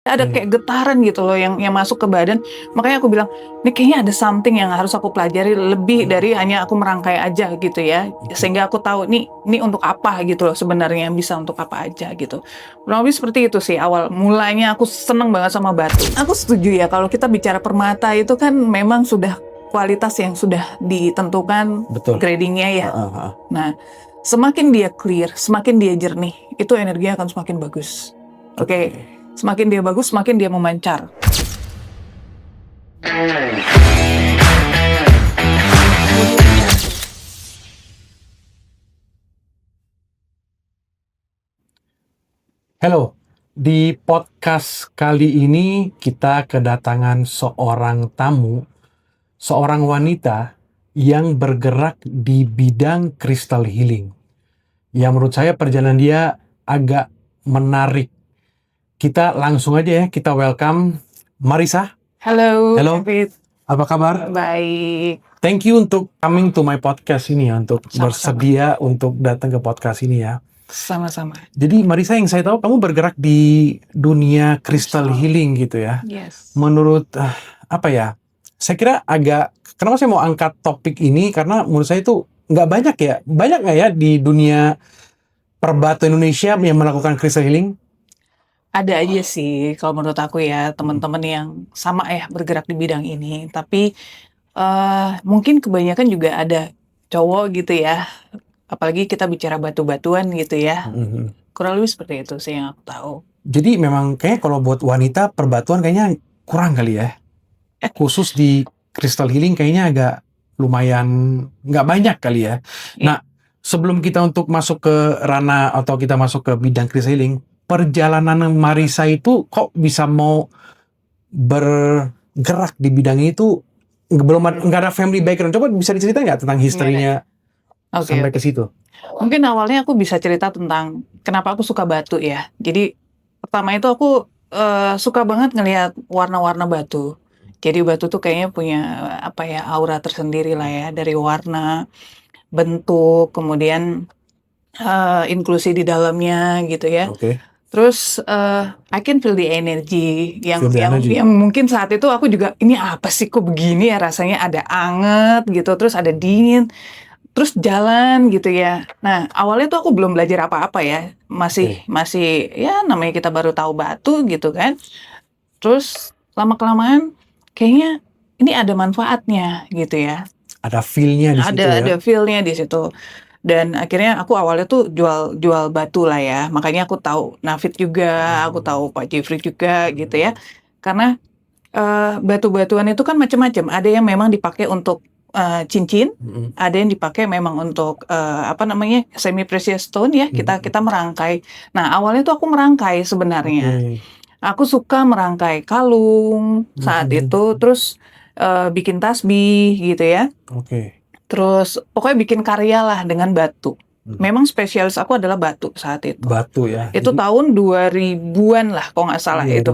Ada kayak getaran gitu loh yang masuk ke badan. Makanya aku bilang, "Nih kayaknya ada something yang harus aku pelajari lebih dari hanya aku merangkai aja," gitu ya. Sehingga aku tahu nih untuk apa gitu loh sebenarnya, bisa untuk apa aja gitu. Kurang lebih seperti itu sih awal mulanya aku seneng banget sama batu. Aku setuju ya kalau kita bicara permata itu kan memang sudah kualitas yang sudah ditentukan Betul. gradingnya ya. Nah, semakin dia clear, semakin dia jernih, itu energinya akan semakin bagus. Oke. Semakin dia bagus, semakin dia memancar. Halo, di podcast kali ini kita kedatangan seorang tamu, seorang wanita yang bergerak di bidang crystal healing. Yang menurut saya perjalanan dia agak menarik. Kita langsung aja ya, kita welcome Marisa. Halo, Halo. David. Apa kabar? Baik. Thank you untuk coming to my podcast ini ya, untuk Sama-sama. bersedia untuk datang ke podcast ini ya. Sama-sama. Jadi Marisa, yang saya tahu kamu bergerak di dunia crystal healing gitu ya. Yes. Menurut apa ya? Saya kira kenapa saya mau angkat topik ini, karena menurut saya itu nggak banyak ya. Banyak nggak ya di dunia perbatu Indonesia yang melakukan crystal healing? Ada aja sih kalau menurut aku ya, teman-teman yang sama ya bergerak di bidang ini. Tapi mungkin kebanyakan juga ada cowok gitu ya. Apalagi kita bicara batu-batuan gitu ya. Kurang lebih seperti itu sih yang aku tahu. Jadi memang kayaknya kalau buat wanita perbatuan kayaknya kurang kali ya. Khusus di crystal healing kayaknya agak lumayan nggak banyak kali ya. Nah, sebelum kita untuk masuk ke ranah atau kita masuk ke bidang crystal healing, perjalanan Marisa itu kok bisa mau bergerak di bidang itu, nggak ada family background. Coba bisa diceritain nggak tentang historinya sampai ke situ? Mungkin awalnya aku bisa cerita tentang kenapa aku suka batu ya. Jadi pertama itu aku suka banget ngelihat warna-warna batu. Jadi batu tuh kayaknya punya apa ya, aura tersendiri lah ya, dari warna, bentuk, kemudian inklusi di dalamnya gitu ya. Terus I can feel the energy yang mungkin saat itu aku juga, ini apa sih kok begini ya rasanya, ada anget gitu, terus ada dingin. Terus jalan gitu ya. Nah, awalnya tuh aku belum belajar apa-apa ya. Masih ya namanya kita baru tahu batu gitu kan. Terus lama-kelamaan kayaknya ini ada manfaatnya gitu ya. Ada feel-nya di situ ya. Ada feel-nya di situ. Dan akhirnya aku awalnya tuh jual batu lah ya. Makanya aku tahu Nafit juga, aku tahu Pak Jeffrey juga gitu ya. Karena batu-batuan itu kan macam-macam. Ada yang memang dipakai untuk cincin, ada yang dipakai memang untuk apa namanya, semi precious stone ya, kita merangkai. Nah, awalnya tuh aku merangkai sebenarnya. Aku suka merangkai kalung saat itu, terus bikin tasbih gitu ya. Terus pokoknya bikin karya lah dengan batu. Memang spesialis aku adalah batu saat itu. Batu ya. Itu tahun 2000-an lah kalau nggak salah itu.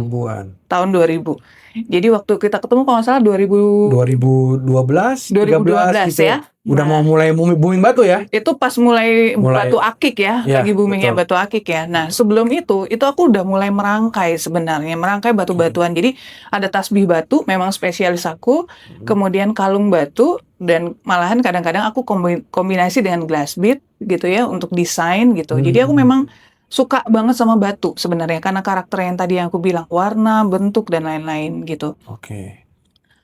Tahun 2000. Jadi waktu kita ketemu kalau nggak salah 2012 gitu ya. Udah mau mulai booming batu ya. Itu pas mulai batu akik ya, lagi boomingnya batu akik ya. Nah, sebelum itu aku udah mulai merangkai sebenarnya, merangkai batu-batuan. Jadi ada tasbih batu, memang spesialis aku, kemudian kalung batu, dan malahan kadang-kadang aku kombinasi dengan glass bead gitu ya untuk desain gitu. Jadi aku memang suka banget sama batu sebenarnya karena karakter yang tadi yang aku bilang, warna, bentuk dan lain-lain gitu.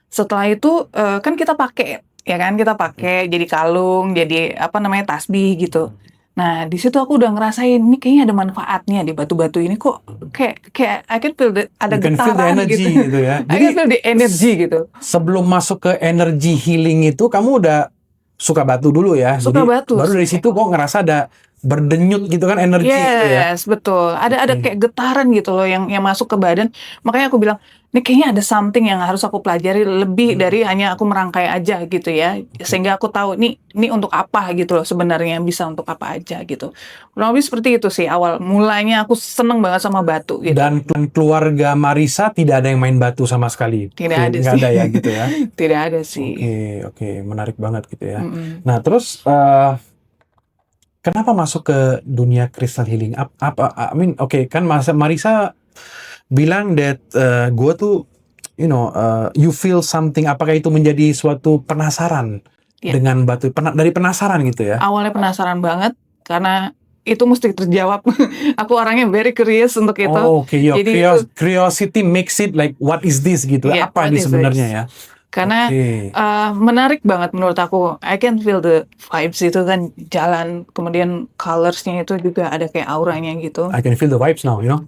Setelah itu kan kita pakai ya kan, kita pakai jadi kalung, jadi apa namanya, tasbih gitu. Nah, di situ aku udah ngerasain ini kayaknya ada manfaatnya di batu-batu ini, kok kayak I can feel ada getaran gitu ya. I can feel the energy gitu. Sebelum masuk ke energy healing itu kamu udah suka batu dulu ya. Suka batu. Baru dari situ kok ngerasa ada berdenyut gitu kan energi gitu ya. Yes, betul. Ada kayak getaran gitu loh yang masuk ke badan. Makanya aku bilang, ini kayaknya ada something yang harus aku pelajari lebih dari hanya aku merangkai aja gitu ya. Sehingga aku tahu nih untuk apa gitu loh sebenarnya, bisa untuk apa aja gitu. Kurang lebih seperti itu sih awal mulanya aku seneng banget sama batu gitu. Dan keluarga Marisa tidak ada yang main batu sama sekali. Tidak ada sih. Ada ya gitu ya. Tidak ada sih. Oke, menarik banget gitu ya. Nah, terus kenapa masuk ke dunia crystal healing? Kan Marisa bilang that gue tuh, you feel something. Apakah itu menjadi suatu penasaran Ya. dengan batu? Dari penasaran gitu ya? Awalnya penasaran banget karena itu mesti terjawab. Aku orangnya very curious untuk itu. Oh, oke. Your Jadi itu curiosity makes it like, what is this gitu? ya, Apa what ini is sebenarnya this? ya? Karena Oke. menarik banget menurut aku. I can feel the vibes itu kan jalan, kemudian colorsnya itu juga ada kayak auranya gitu. I can feel the vibes now, Yeah.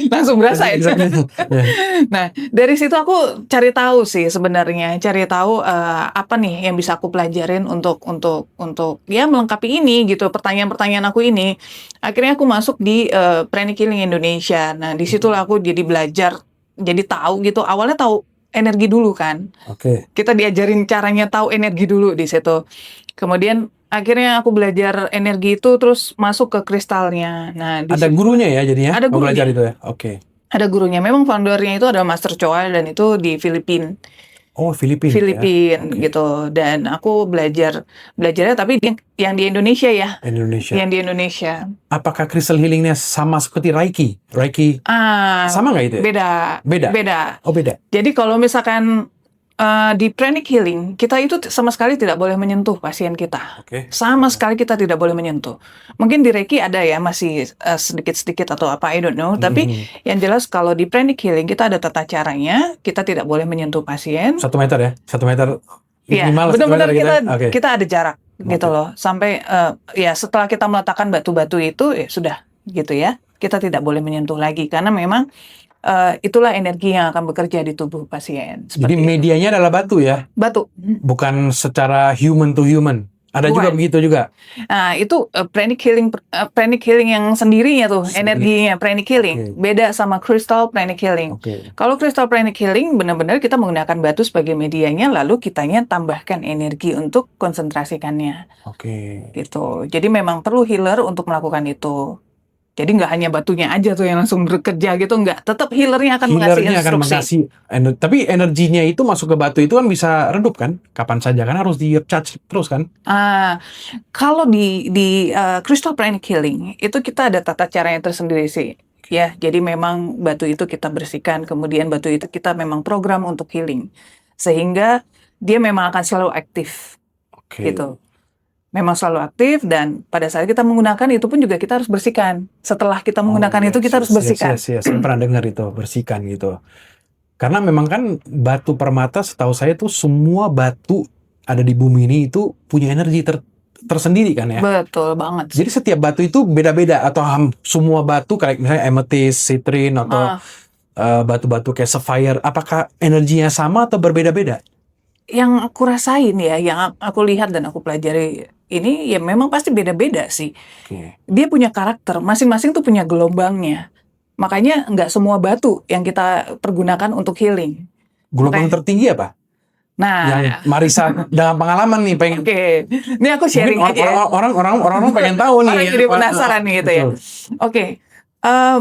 Langsung berasa ya. Exactly. Yeah. Nah, dari situ aku cari tahu sih sebenarnya, cari tahu apa nih yang bisa aku pelajarin untuk ya melengkapi ini gitu, pertanyaan-pertanyaan aku ini. Akhirnya aku masuk di Pranic Healing Indonesia. Nah, disitulah aku jadi belajar, jadi tahu gitu. Awalnya tahu energi dulu kan. Oke. Kita diajarin caranya tahu energi dulu di situ. Kemudian akhirnya aku belajar energi itu terus masuk ke kristalnya. Nah, Ada gurunya ya jadinya? Ada Mau belajar gurunya. itu ya? Oke. Ada gurunya. Memang foundernya itu adalah Master Choa dan itu di Filipina. Oh, Filipina ya? Oke. Gitu. Dan aku belajarnya tapi yang di Indonesia ya. Indonesia. Yang di Indonesia. Apakah crystal healingnya sama seperti Reiki? Reiki sama nggak itu ya? Beda. Beda? Oh, beda. Jadi kalau misalkan di Pranic Healing, kita itu sama sekali tidak boleh menyentuh pasien kita. Oke. Sama sekali kita tidak boleh menyentuh. Mungkin di Reiki ada ya, masih sedikit-sedikit atau apa, I don't know. Tapi yang jelas kalau di Pranic Healing, kita ada tata caranya, kita tidak boleh menyentuh pasien. 1 meter ya? 1 meter Iya, minimal 1 benar-benar meter gitu. kita ada jarak gitu loh. Sampai ya setelah kita meletakkan batu-batu itu, ya sudah gitu ya. Kita tidak boleh menyentuh lagi, karena memang itulah energi yang akan bekerja di tubuh pasien. Jadi medianya adalah batu ya? Batu. Bukan secara human to human. Ada juga begitu juga. Nah, itu Pranic Healing yang sendirinya tuh, energinya Pranic Healing. Beda sama Crystal Pranic Healing. Kalau Crystal Pranic Healing benar-benar kita menggunakan batu sebagai medianya, lalu kitanya tambahkan energi untuk konsentrasikannya. Gitu. Jadi memang perlu healer untuk melakukan itu. Jadi nggak hanya batunya aja tuh yang langsung bekerja gitu, nggak. Tetap healernya akan mengasih instruksi. Tapi energinya itu masuk ke batu itu kan bisa redup kan? Kapan saja kan harus di-charge terus kan? Kalau di Crystal Pranic Healing itu kita ada tata caranya tersendiri sih. Ya, jadi memang batu itu kita bersihkan, kemudian batu itu kita memang program untuk healing. Sehingga dia memang akan selalu aktif. Gitu. Memang selalu aktif, dan pada saat kita menggunakan itu pun juga kita harus bersihkan. Setelah kita menggunakan itu kita harus bersihkan. Saya pernah dengar itu, bersihkan gitu. Karena memang kan batu permata setahu saya tuh semua batu ada di bumi ini itu punya energi tersendiri kan ya? Betul banget. Jadi setiap batu itu beda-beda, atau semua batu kayak misalnya amethyst, citrine, atau batu-batu kayak sapphire, apakah energinya sama atau berbeda-beda? Yang aku rasain ya, yang aku lihat dan aku pelajari ini ya memang pasti beda-beda sih. Dia punya karakter, masing-masing tuh punya gelombangnya. Makanya nggak semua batu yang kita pergunakan untuk healing. Gelombang tertinggi apa? Nah, yang Marisa dalam pengalaman nih pengen. Ini aku sharing aja. Orang pengen tahu nih. Orang jadi penasaran nih gitu ya.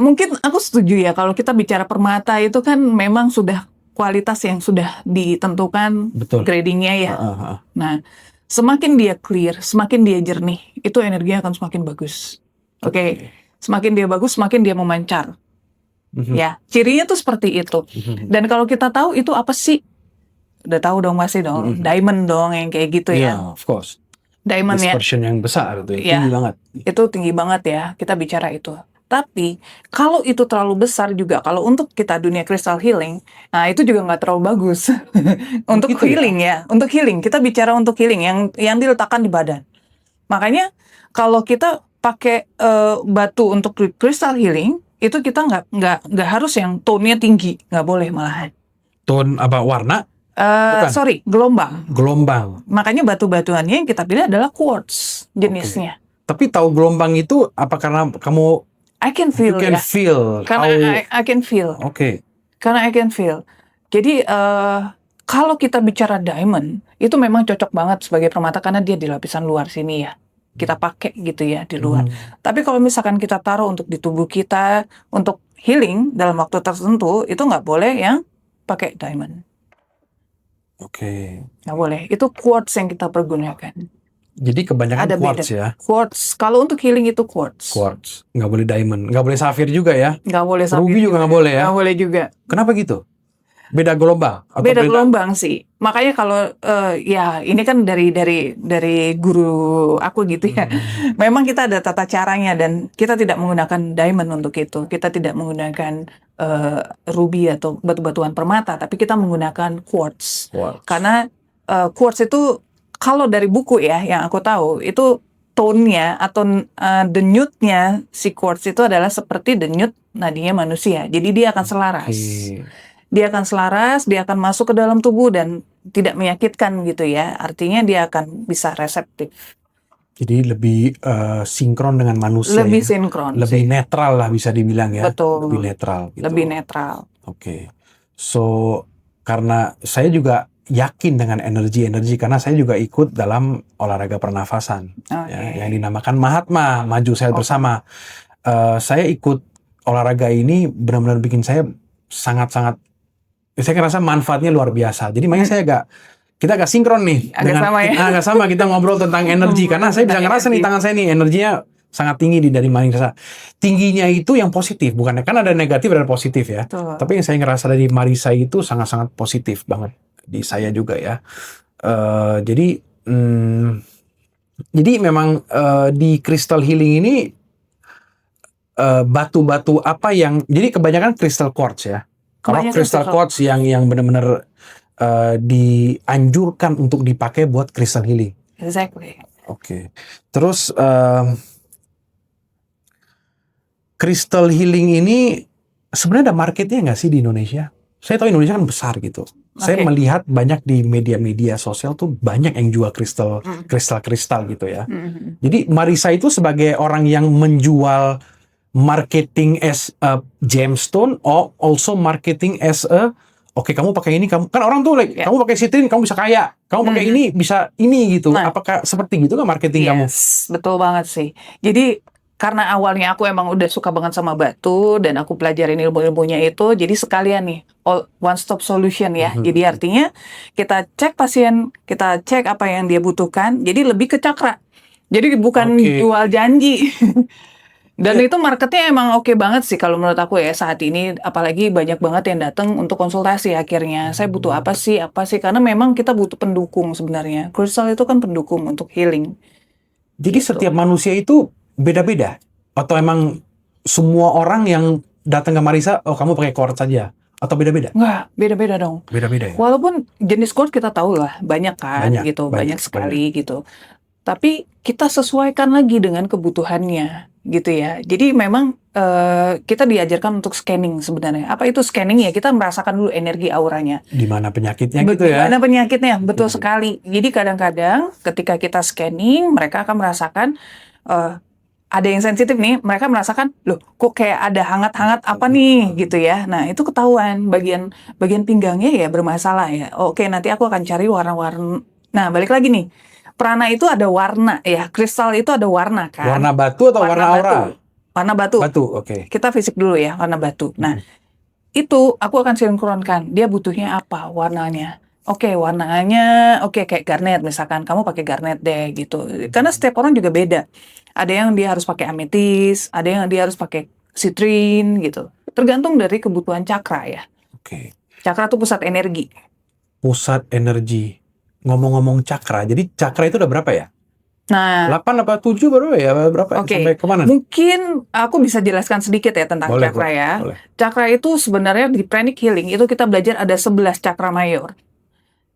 Mungkin aku setuju ya kalau kita bicara permata itu kan memang sudah kualitas yang sudah ditentukan. Betul. Gradingnya ya. Nah, semakin dia clear, semakin dia jernih, itu energinya akan semakin bagus. Semakin dia bagus, semakin dia memancar. Ya, cirinya tuh seperti itu. Dan kalau kita tahu itu apa sih? Udah tahu dong pasti dong. Diamond dong yang kayak gitu ya. Of course. Diamond ya. Dispersion yang besar itu tinggi banget. Itu tinggi banget ya, kita bicara itu. Tapi kalau itu terlalu besar juga, kalau untuk kita dunia crystal healing, nah itu juga nggak terlalu bagus. Untuk gitu healing ya, untuk healing kita bicara untuk healing yang diletakkan di badan. Makanya kalau kita pakai batu untuk crystal healing, itu kita nggak harus yang tone-nya tinggi, nggak boleh malahan. Tone apa, warna? Gelombang. Gelombang. Makanya batu-batuannya yang kita pilih adalah quartz jenisnya. Tapi tahu gelombang itu apa karena kamu I can feel ya. Karena I can feel. Karena I can feel. Jadi kalau kita bicara diamond, itu memang cocok banget sebagai permata karena dia di lapisan luar sini ya. Kita pakai gitu ya di luar. Tapi kalau misalkan kita taruh untuk di tubuh kita untuk healing dalam waktu tertentu, itu nggak boleh yang pakai diamond. Nggak boleh. Itu quartz yang kita pergunakan. Jadi kebanyakan Ada quartz beda. ya. Quartz. Kalau untuk healing itu quartz. Quartz. Nggak boleh diamond. Nggak boleh safir juga ya. Nggak boleh Ruby safir juga nggak boleh ya. Nggak boleh juga. Kenapa gitu? Beda gelombang atau Beda gelombang sih. Makanya kalau ya ini kan dari guru aku gitu ya. Memang kita ada tata caranya dan kita tidak menggunakan diamond untuk itu. Kita tidak menggunakan ruby atau batu-batuan permata, tapi kita menggunakan quartz. Quartz. Karena quartz itu kalau dari buku ya yang aku tahu itu tone-nya atau denyutnya si quartz itu adalah seperti denyut nadinya manusia. Jadi dia akan selaras. Oke. Dia akan selaras, dia akan masuk ke dalam tubuh dan tidak menyakitkan gitu ya. Artinya dia akan bisa reseptif. Jadi lebih sinkron dengan manusia Lebih ya. sinkron Lebih sih. netral lah bisa dibilang ya. Betul. Lebih netral gitu. Lebih netral. Oke. So, karena saya juga yakin dengan energi-energi karena saya juga ikut dalam olahraga pernafasan ya, yang dinamakan Mahatma, Maju Sehat Bersama. Saya ikut olahraga ini benar-benar bikin saya sangat-sangat, saya ngerasa manfaatnya luar biasa. Jadi makanya kita agak sinkron nih. Agak sama ya. Agak sama, kita ngobrol tentang energi karena saya bisa ngerasa nih tangan saya nih energinya sangat tinggi dari Marisa. Tingginya itu yang positif, bukan kan ada negatif ada positif ya. Betul. Tapi yang saya ngerasa dari Marisa itu sangat-sangat positif banget di saya juga ya. Jadi memang di crystal healing ini batu-batu apa yang jadi kebanyakan crystal quartz ya. Kalau crystal quartz yang benar-benar dianjurkan untuk dipakai buat crystal healing. Exactly. Oke. Terus crystal healing ini sebenarnya ada marketnya nggak sih di Indonesia? Saya tahu Indonesia kan besar gitu. Saya melihat banyak di media-media sosial tuh banyak yang jual kristal gitu ya. Jadi Marisa itu sebagai orang yang menjual marketing as a gemstone or also marketing as a kamu pakai ini, kamu kan orang tuh kamu pakai sitrin kamu bisa kaya, kamu pakai ini bisa ini gitu. Apakah seperti gitu kan marketing kamu? Betul banget sih. Jadi karena awalnya aku emang udah suka banget sama batu dan aku pelajarin ilmu-ilmunya itu, jadi sekalian nih one stop solution ya. Jadi artinya kita cek pasien, kita cek apa yang dia butuhkan, jadi lebih ke cakra. Jadi bukan jual janji. Dan itu marketnya emang oke banget sih kalau menurut aku ya saat ini, apalagi banyak banget yang datang untuk konsultasi akhirnya. Saya butuh apa sih, karena memang kita butuh pendukung sebenarnya. Crystal itu kan pendukung untuk healing. Jadi setiap manusia itu beda-beda? Atau emang semua orang yang datang ke Marisa, kamu pakai quartz saja? Atau beda-beda? Enggak, beda-beda dong. Beda-beda ya? Walaupun jenis quartz kita tahu lah, banyak kan banyak sekali gitu. Tapi kita sesuaikan lagi dengan kebutuhannya gitu ya. Jadi memang kita diajarkan untuk scanning sebenarnya. Apa itu scanning ya? Kita merasakan dulu energi auranya. Di mana penyakitnya gitu ya? Di mana penyakitnya, betul sekali. Jadi kadang-kadang ketika kita scanning, mereka akan merasakan ada yang sensitif nih, mereka merasakan, loh kok kayak ada hangat-hangat apa nih gitu ya. Nah itu ketahuan bagian pinggangnya ya bermasalah ya. Oke, nanti aku akan cari warna-warna. Nah balik lagi nih, prana itu ada warna ya, kristal itu ada warna kan. Warna batu atau warna aura? Warna batu. Batu, oke. Kita fisik dulu ya, warna batu. Nah itu aku akan sinkronkan, dia butuhnya apa warnanya. Oke, warnanya kayak garnet misalkan, kamu pakai garnet deh gitu. Karena setiap orang juga beda. Ada yang dia harus pakai ametis, ada yang dia harus pakai sitrin gitu. Tergantung dari kebutuhan cakra ya. Oke. Cakra itu pusat energi. Pusat energi. Ngomong-ngomong cakra, jadi cakra itu udah berapa ya? Nah, 8 apa 7 baru ya? Berapa? Sampai kemana? Mungkin aku bisa jelaskan sedikit ya tentang cakra ya. Boleh. Cakra itu sebenarnya di pranic healing itu kita belajar ada 11 cakra mayor.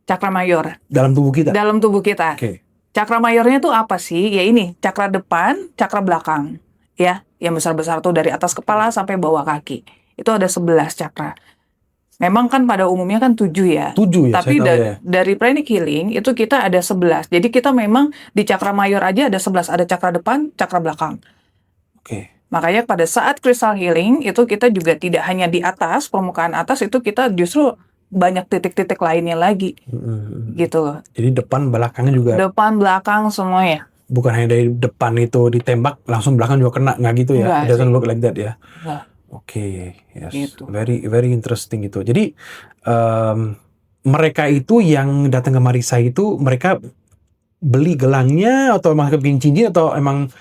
Cakra mayor. Dalam tubuh kita? Dalam tubuh kita. Oke. Cakra mayornya itu apa sih? Ya ini, cakra depan, cakra belakang. Ya, yang besar-besar tuh dari atas kepala sampai bawah kaki. Itu ada 11 cakra. Memang kan pada umumnya kan 7 ya. 7 ya, tapi saya tahu ya. dari pranic healing itu kita ada 11. Jadi kita memang di cakra mayor aja ada 11. Ada cakra depan, cakra belakang. Oke. Makanya pada saat crystal healing itu kita juga tidak hanya di atas, permukaan atas, itu kita justru banyak titik-titik lainnya lagi. Gitu loh. Jadi depan belakangnya juga. Depan belakang semua ya. Bukan hanya dari depan itu ditembak langsung belakang juga kena, nggak gitu ya? It doesn't look like that ya. Oke, yes. Gitu. Very interesting itu. Jadi mereka itu yang datang ke Marisa itu mereka beli gelangnya atau emang bikin cincin atau emang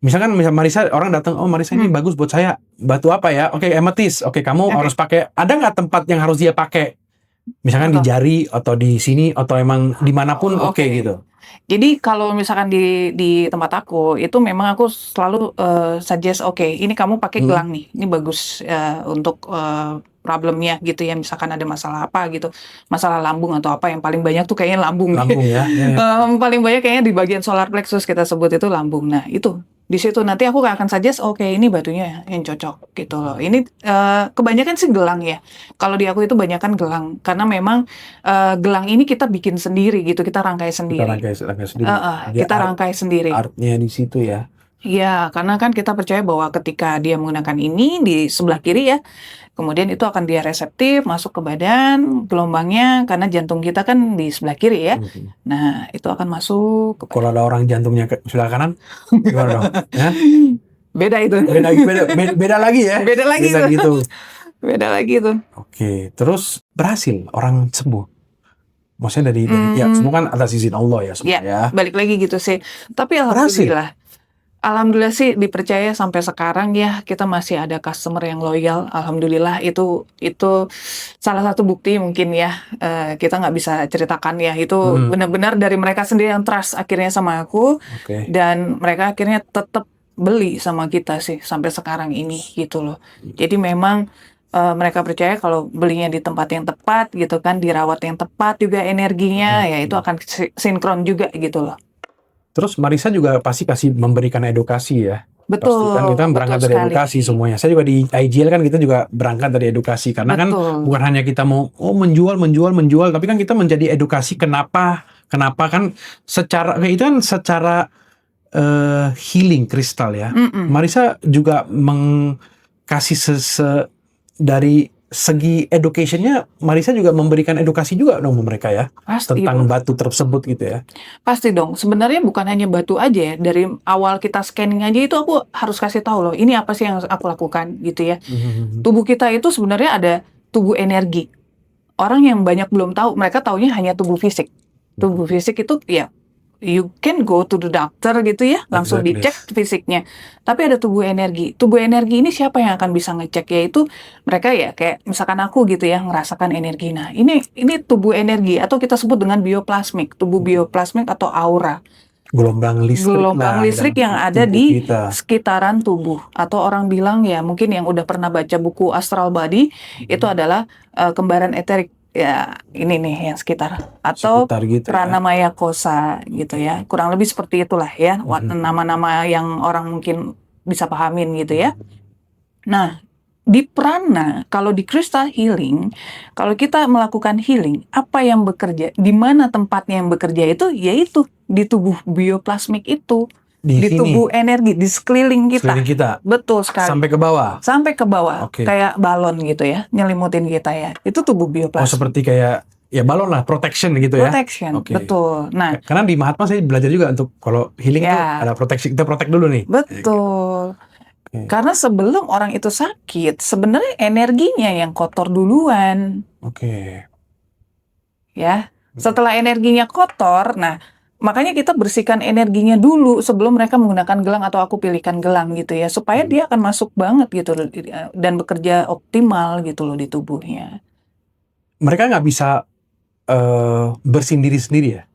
misalkan Marissa orang datang, oh Marissa ini bagus buat saya, batu apa ya? Oke, amethyst. Oke, kamu harus pakai. Ada nggak tempat yang harus dia pakai? Misalkan di jari atau di sini atau emang dimanapun oke gitu. Jadi kalau misalkan di tempat aku itu memang aku selalu suggest oke, ini kamu pakai gelang nih, ini bagus untuk problemnya gitu ya, misalkan ada masalah apa gitu, masalah lambung atau apa, yang paling banyak tuh kayaknya lambung. Lambung ya. Paling banyak kayaknya di bagian solar plexus kita sebut itu lambung. Nah itu di situ nanti aku akan suggest oke, ini batunya yang cocok gitu loh. Ini kebanyakan sih gelang ya. Kalau di aku itu banyakan gelang karena memang gelang ini kita bikin sendiri gitu, kita rangkai sendiri. Kita rangkai sendiri. Artnya di situ ya. Iya, karena kan kita percaya bahwa ketika dia menggunakan ini di sebelah kiri ya, kemudian itu akan dia reseptif masuk ke badan, gelombangnya karena jantung kita kan di sebelah kiri ya. Nah, itu akan masuk ke Kalau ada orang jantungnya ke sebelah kanan, gimana dong? Ya? Beda itu. Beda lagi ya. Beda lagi Beda itu. gitu. Beda lagi itu. Oke, terus berhasil orang sembuh. Maksudnya dari ya semua kan atas izin Allah ya semua ya. Balik lagi gitu sih. Tapi alhamdulillah sih dipercaya sampai sekarang ya, kita masih ada customer yang loyal. Alhamdulillah itu salah satu bukti mungkin ya, kita nggak bisa ceritakan ya, itu benar-benar dari mereka sendiri yang trust akhirnya sama aku. Dan mereka akhirnya tetap beli sama kita sih sampai sekarang ini gitu loh. Jadi memang mereka percaya kalau belinya di tempat yang tepat gitu kan, dirawat yang tepat juga energinya, ya itu akan sinkron juga gitu loh. Terus Marissa juga pasti kasih memberikan edukasi ya. Betul. Pasti kan kita berangkat dari edukasi semuanya. Saya juga di IGL kan kita juga berangkat dari edukasi karena kan bukan hanya kita mau menjual, tapi kan kita menjadi edukasi kenapa kan secara itu kan secara healing kristal ya. Marissa juga kasih dari segi educationnya, Marissa juga memberikan edukasi juga dong mereka ya. Pasti tentang batu tersebut gitu ya. Pasti dong. Sebenarnya bukan hanya batu aja ya. Dari awal kita scanning aja itu aku harus kasih tahu loh, ini apa sih yang aku lakukan gitu ya. Tubuh kita itu sebenarnya ada tubuh energi. Orang yang banyak belum tahu, mereka taunya hanya tubuh fisik. Tubuh fisik itu ya you can go to the doctor gitu ya, langsung dicek fisiknya. Tapi ada tubuh energi. Tubuh energi ini siapa yang akan bisa ngecek? Yaitu mereka ya kayak misalkan aku gitu ya, ngerasakan energi. Nah, ini tubuh energi atau kita sebut dengan bioplasmik, tubuh bioplasmik atau aura. Gelombang listrik yang ada di sekitaran tubuh. Atau orang bilang ya, mungkin yang udah pernah baca buku Astral Body, itu adalah kembaran eterik. Ya ini nih yang sekitar atau gitu Pranamaya Kosa gitu ya, kurang lebih seperti itulah ya, nama-nama yang orang mungkin bisa pahamin gitu ya. Nah di prana, kalau di crystal healing, kalau kita melakukan healing, apa yang bekerja, di mana tempatnya yang bekerja itu, yaitu di tubuh bioplasmik itu. Di tubuh energi, di sekeliling kita. Betul sekali. Sampai ke bawah. Kayak balon gitu ya, nyelimutin kita ya. Itu tubuh bioplasmik. Oh, seperti kayak ya balon lah, protection gitu ya. Protection, betul. Nah, karena di Mahatma saya belajar juga untuk kalau healing tuh ada protection, kita protect dulu nih. Betul. Karena sebelum orang itu sakit, sebenarnya energinya yang kotor duluan. Ya, setelah energinya kotor, nah makanya kita bersihkan energinya dulu sebelum mereka menggunakan gelang atau aku pilihkan gelang gitu ya, supaya dia akan masuk banget gitu dan bekerja optimal gitu loh di tubuhnya. Mereka nggak bisa bersihin diri sendiri ya?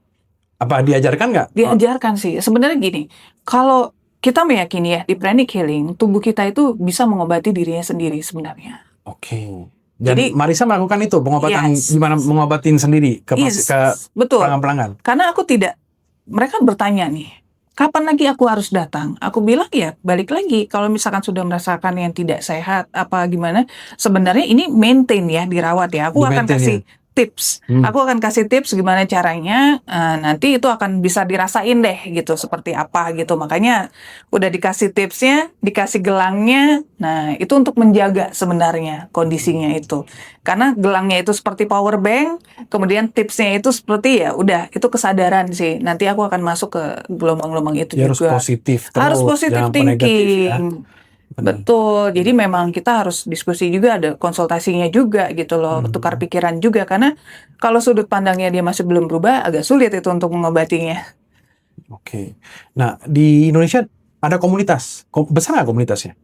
Apa diajarkan nggak? Diajarkan sih. Sebenarnya gini, kalau kita meyakini ya di pranic healing, tubuh kita itu bisa mengobati dirinya sendiri sebenarnya. Dan jadi, Marissa melakukan itu pengobatan gimana mengobatin sendiri ke pelanggan-pelanggan. Karena aku tidak. Mereka bertanya nih, kapan lagi aku harus datang? Aku bilang ya balik lagi, kalau misalkan sudah merasakan yang tidak sehat, apa gimana, sebenarnya ini maintain ya, dirawat ya. Aku akan kasih tips. Aku akan kasih tips gimana caranya, nanti itu akan bisa dirasain deh gitu, seperti apa gitu. Makanya udah dikasih tipsnya, dikasih gelangnya, nah itu untuk menjaga sebenarnya kondisinya itu. Karena gelangnya itu seperti power bank, kemudian tipsnya itu seperti ya udah, itu kesadaran sih. Nanti aku akan masuk ke gelombang-gelombang itu ya, juga. Harus positif terus. Harus positif thinking. Betul, jadi memang kita harus diskusi juga, ada konsultasinya juga gitu loh, tukar pikiran juga, karena kalau sudut pandangnya dia masih belum berubah, agak sulit itu untuk mengobatinya. Oke. Nah, di Indonesia ada komunitas. Besar nggak komunitasnya?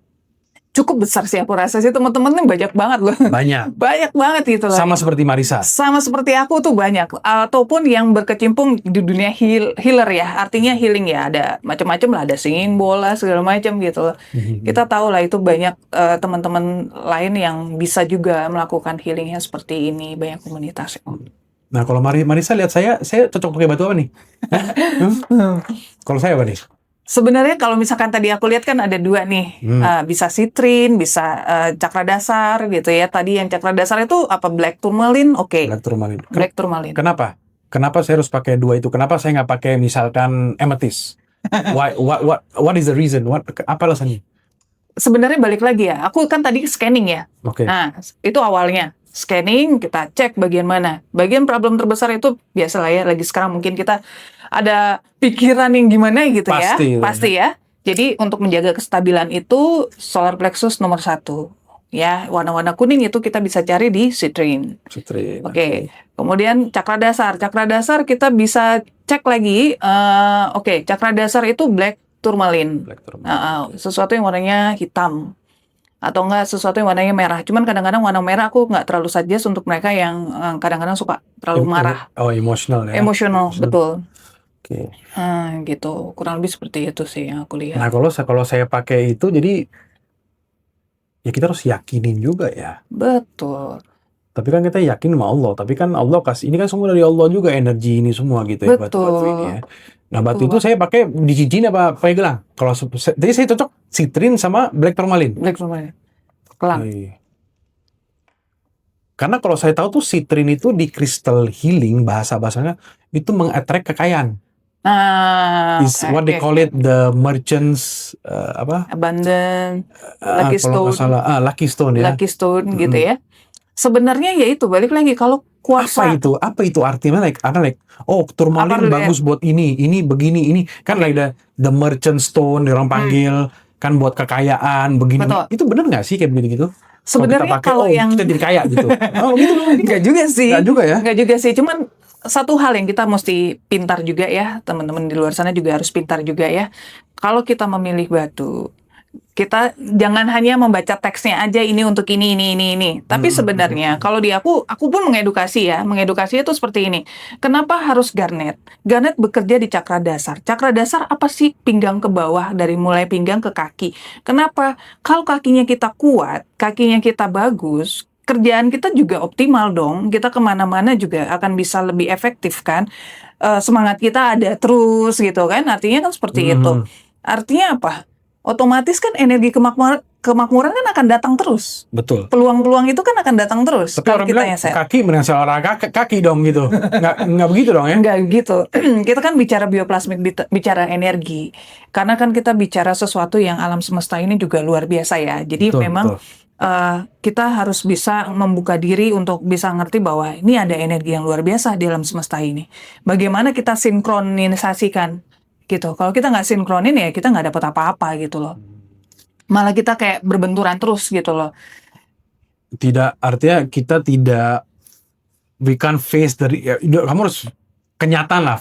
Cukup besar sih aku rasa sih, teman-temannya banyak banget loh. Banyak. Banyak banget gitu loh. Sama seperti Marisa. Sama seperti aku tuh banyak, ataupun yang berkecimpung di dunia healer ya, artinya healing ya, ada macam-macam lah, ada singing bola segala macam gitu loh. Kita tahu lah itu banyak teman-teman lain yang bisa juga melakukan healingnya seperti ini, banyak komunitas. Nah, kalau Marisa lihat saya cocok pakai batu apa nih? Kalau saya apa nih? Sebenarnya kalau misalkan tadi aku lihat kan ada dua nih, bisa citrin, bisa cakra dasar gitu ya. Tadi yang cakra dasar itu apa, black tourmaline, oke. Black tourmaline. Black tourmaline. Kenapa? Kenapa saya harus pakai dua itu? Kenapa saya nggak pakai misalkan amethyst? What is the reason? Apa alasannya? Sebenarnya balik lagi ya, aku kan tadi scanning ya. Oke. Nah, itu awalnya. Scanning, kita cek bagian mana. Bagian problem terbesar itu biasa lah ya, lagi sekarang mungkin kita ada pikiran yang gimana gitu ya. Pasti ya. Jadi untuk menjaga kestabilan itu, solar plexus nomor 1. Ya, warna-warna kuning itu kita bisa cari di citrine. Oke. Kemudian cakra dasar. Cakra dasar kita bisa cek lagi. Oke, cakra dasar itu black tourmaline. Sesuatu yang warnanya hitam. Atau enggak sesuatu yang warnanya merah. Cuman kadang-kadang warna merah aku nggak terlalu suggest untuk mereka yang kadang-kadang suka terlalu marah. Emosional ya. Emosional, betul. Oke. Gitu. Kurang lebih seperti itu sih yang aku lihat. Nah, kalau saya pakai itu, jadi ya kita harus yakinin juga ya. Betul. Tapi kan kita yakin sama Allah. Tapi kan Allah kasih, ini kan semua dari Allah juga, energi ini semua gitu ya, batu-batu ini ya. Nah, batu itu saya pakai di cincin apa pakai gelang? Jadi saya cocok citrin sama black tourmaline. Black tourmaline. Gelang. Karena kalau saya tahu tuh citrin itu di crystal healing, bahasanya itu mengattract kekayaan. Is what they call it, the merchants abundant, lucky stone. Lucky stone ya. Lucky stone gitu ya. Sebenarnya ya itu, balik lagi kalau kuasa. Apa itu artinya, tourmaline bagus buat ini begini, ini kan the merchant stone orang panggil kan buat kekayaan begini. Betul. Itu benar nggak sih kayak begitu? Sebenarnya kalau yang kita jadi kaya gitu. Gitu dong. Nggak juga sih. Nggak juga ya. Nggak juga sih. Cuman satu hal yang kita mesti pintar juga ya, teman-teman di luar sana juga harus pintar juga ya. Kalau kita memilih batu, kita jangan hanya membaca teksnya aja, ini untuk ini. Tapi sebenarnya kalau di aku pun mengedukasi itu seperti ini. Kenapa harus garnet? Garnet bekerja di cakra dasar. Cakra dasar apa sih? Pinggang ke bawah, dari mulai pinggang ke kaki. Kenapa? Kalau kakinya kita kuat, kakinya kita bagus, kerjaan kita juga optimal dong. Kita kemana-mana juga akan bisa lebih efektif kan. Semangat kita ada terus gitu kan. Artinya kan seperti itu. Artinya apa? Otomatis kan energi kemakmuran kan akan datang terus. Betul. Peluang-peluang itu kan akan datang terus. Tapi orang bilang kaki mendingan olahraga kaki dong gitu. Nggak begitu dong ya? Nggak gitu. Kita kan bicara bioplasmik, bicara energi. Karena kan kita bicara sesuatu yang alam semesta ini juga luar biasa ya. Jadi memang kita harus bisa membuka diri untuk bisa ngerti bahwa ini ada energi yang luar biasa di alam semesta ini. Bagaimana kita sinkronisasikan gitu. Kalau kita nggak sinkronin ya kita nggak dapat apa-apa gitu loh. Malah kita kayak berbenturan terus gitu loh. Artinya kita tidak, we can't face kamu harus kenyataan lah,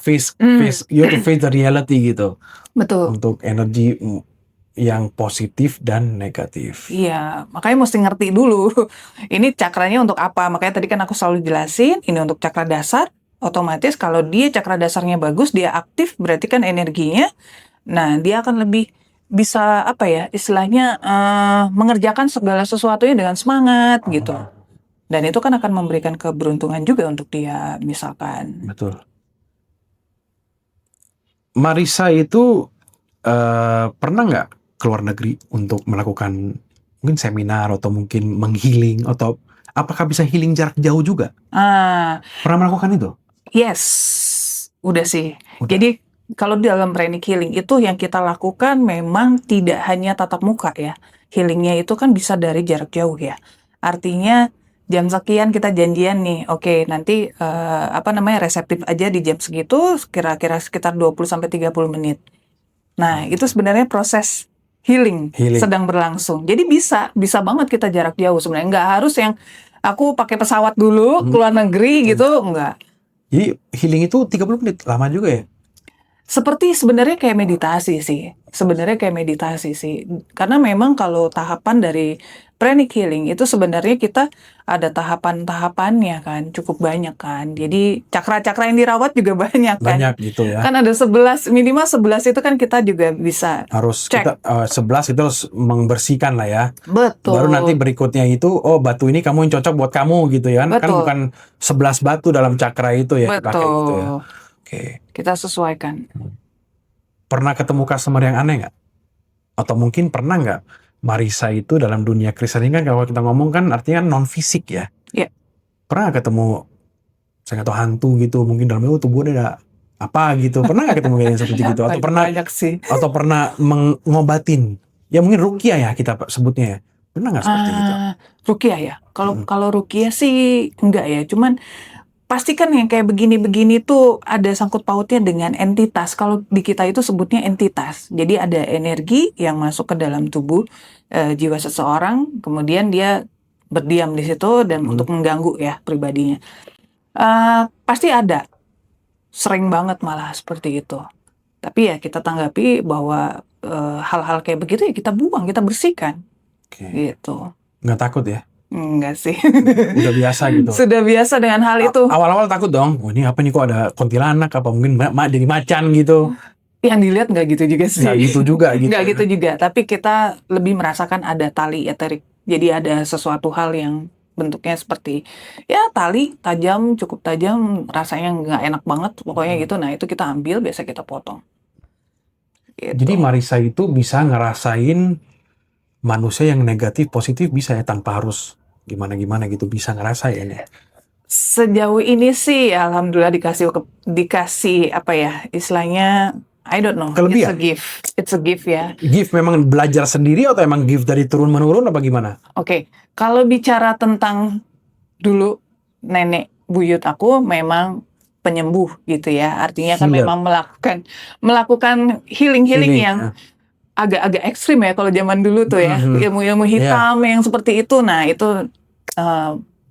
you have to face the reality gitu. Betul. Untuk energi yang positif dan negatif. Iya, makanya mesti ngerti dulu. Ini cakranya untuk apa? Makanya tadi kan aku selalu jelasin, ini untuk cakra dasar. Otomatis kalau dia cakra dasarnya bagus, dia aktif, berarti kan energinya, nah dia akan lebih bisa istilahnya mengerjakan segala sesuatunya dengan semangat gitu. Dan itu kan akan memberikan keberuntungan juga untuk dia misalkan. Betul. Marisa itu pernah nggak keluar negeri untuk melakukan mungkin seminar atau mungkin menghealing, atau apakah bisa healing jarak jauh juga? Pernah melakukan itu? Yes, udah sih. Jadi kalau di dalam pranic healing itu yang kita lakukan memang tidak hanya tatap muka ya. Healingnya itu kan bisa dari jarak jauh ya. Artinya jam sekian kita janjian nih, oke nanti reseptif aja di jam segitu, kira-kira sekitar 20-30 menit. Nah itu sebenarnya proses healing sedang berlangsung. Jadi bisa banget kita jarak jauh sebenarnya. Nggak harus yang aku pakai pesawat dulu ke luar negeri gitu, enggak. Jadi healing itu 30 menit, lama juga ya? Seperti sebenarnya kayak meditasi sih. Sebenarnya kayak meditasi sih. Karena memang kalau tahapan dari pranic healing itu sebenarnya kita ada tahapan-tahapannya kan, cukup banyak kan. Jadi cakra-cakra yang dirawat juga banyak kan. Banyak gitu ya. Kan ada 11, minimal 11 itu kan kita juga bisa Harus cek. kita 11 itu harus membersihkan lah ya. Betul. Baru nanti berikutnya itu, oh batu ini kamu yang cocok buat kamu gitu ya. Kan Betul. bukan 11 batu dalam cakra itu ya dipakai gitu ya. Betul. Oke. Kita sesuaikan. Pernah ketemu customer yang aneh nggak? Atau mungkin pernah nggak Marisa itu dalam dunia Kristen ini kan kalau kita ngomong kan artinya non fisik ya. Iya. Pernah nggak ketemu saya nggak tahu hantu gitu, mungkin dalamnya tubuhnya ada apa gitu. Pernah nggak ketemu yang seperti gitu? Atau pernah Banyak sih. atau pernah mengobatin? Ya mungkin ruqyah ya kita sebutnya ya. Pernah nggak seperti itu? Ruqyah ya. Kalau ruqyah sih enggak ya. Cuman pastikan yang kayak begini-begini tuh ada sangkut pautnya dengan entitas. Kalau di kita itu sebutnya entitas. Jadi ada energi yang masuk ke dalam tubuh jiwa seseorang, kemudian dia berdiam di situ dan untuk mengganggu ya pribadinya. Pasti ada. Sering banget malah seperti itu. Tapi ya kita tanggapi bahwa hal-hal kayak begitu ya kita buang, kita bersihkan. Oke. Gitu. Nggak takut ya? Enggak sih. Udah biasa gitu. Sudah biasa dengan hal itu. Awal-awal takut dong. Oh, ini apa nih kok ada kuntilanak apa mungkin jadi macan gitu. Yang dilihat nggak gitu juga sih. Nggak gitu juga gitu. Nggak gitu juga. Tapi kita lebih merasakan ada tali eterik. Jadi ada sesuatu hal yang bentuknya seperti ya tali tajam, cukup tajam, rasanya nggak enak banget. Pokoknya gitu. Nah itu kita ambil, biasa kita potong. Gitu. Jadi Marisa itu bisa ngerasain manusia yang negatif positif bisa ya tanpa harus gimana gitu bisa ngerasain ya. Sejauh ini sih alhamdulillah dikasih apa ya istilahnya I don't know. Kelebihan. It's a gift ya. Gift memang belajar sendiri atau emang gift dari turun menurun apa gimana? Oke. Kalau bicara tentang dulu nenek buyut aku memang penyembuh gitu ya. Artinya kan Healer. memang melakukan healing yang ya. agak-agak ekstrim ya kalau zaman dulu tuh ya. Ilmu-ilmu hitam yang seperti itu. Nah, itu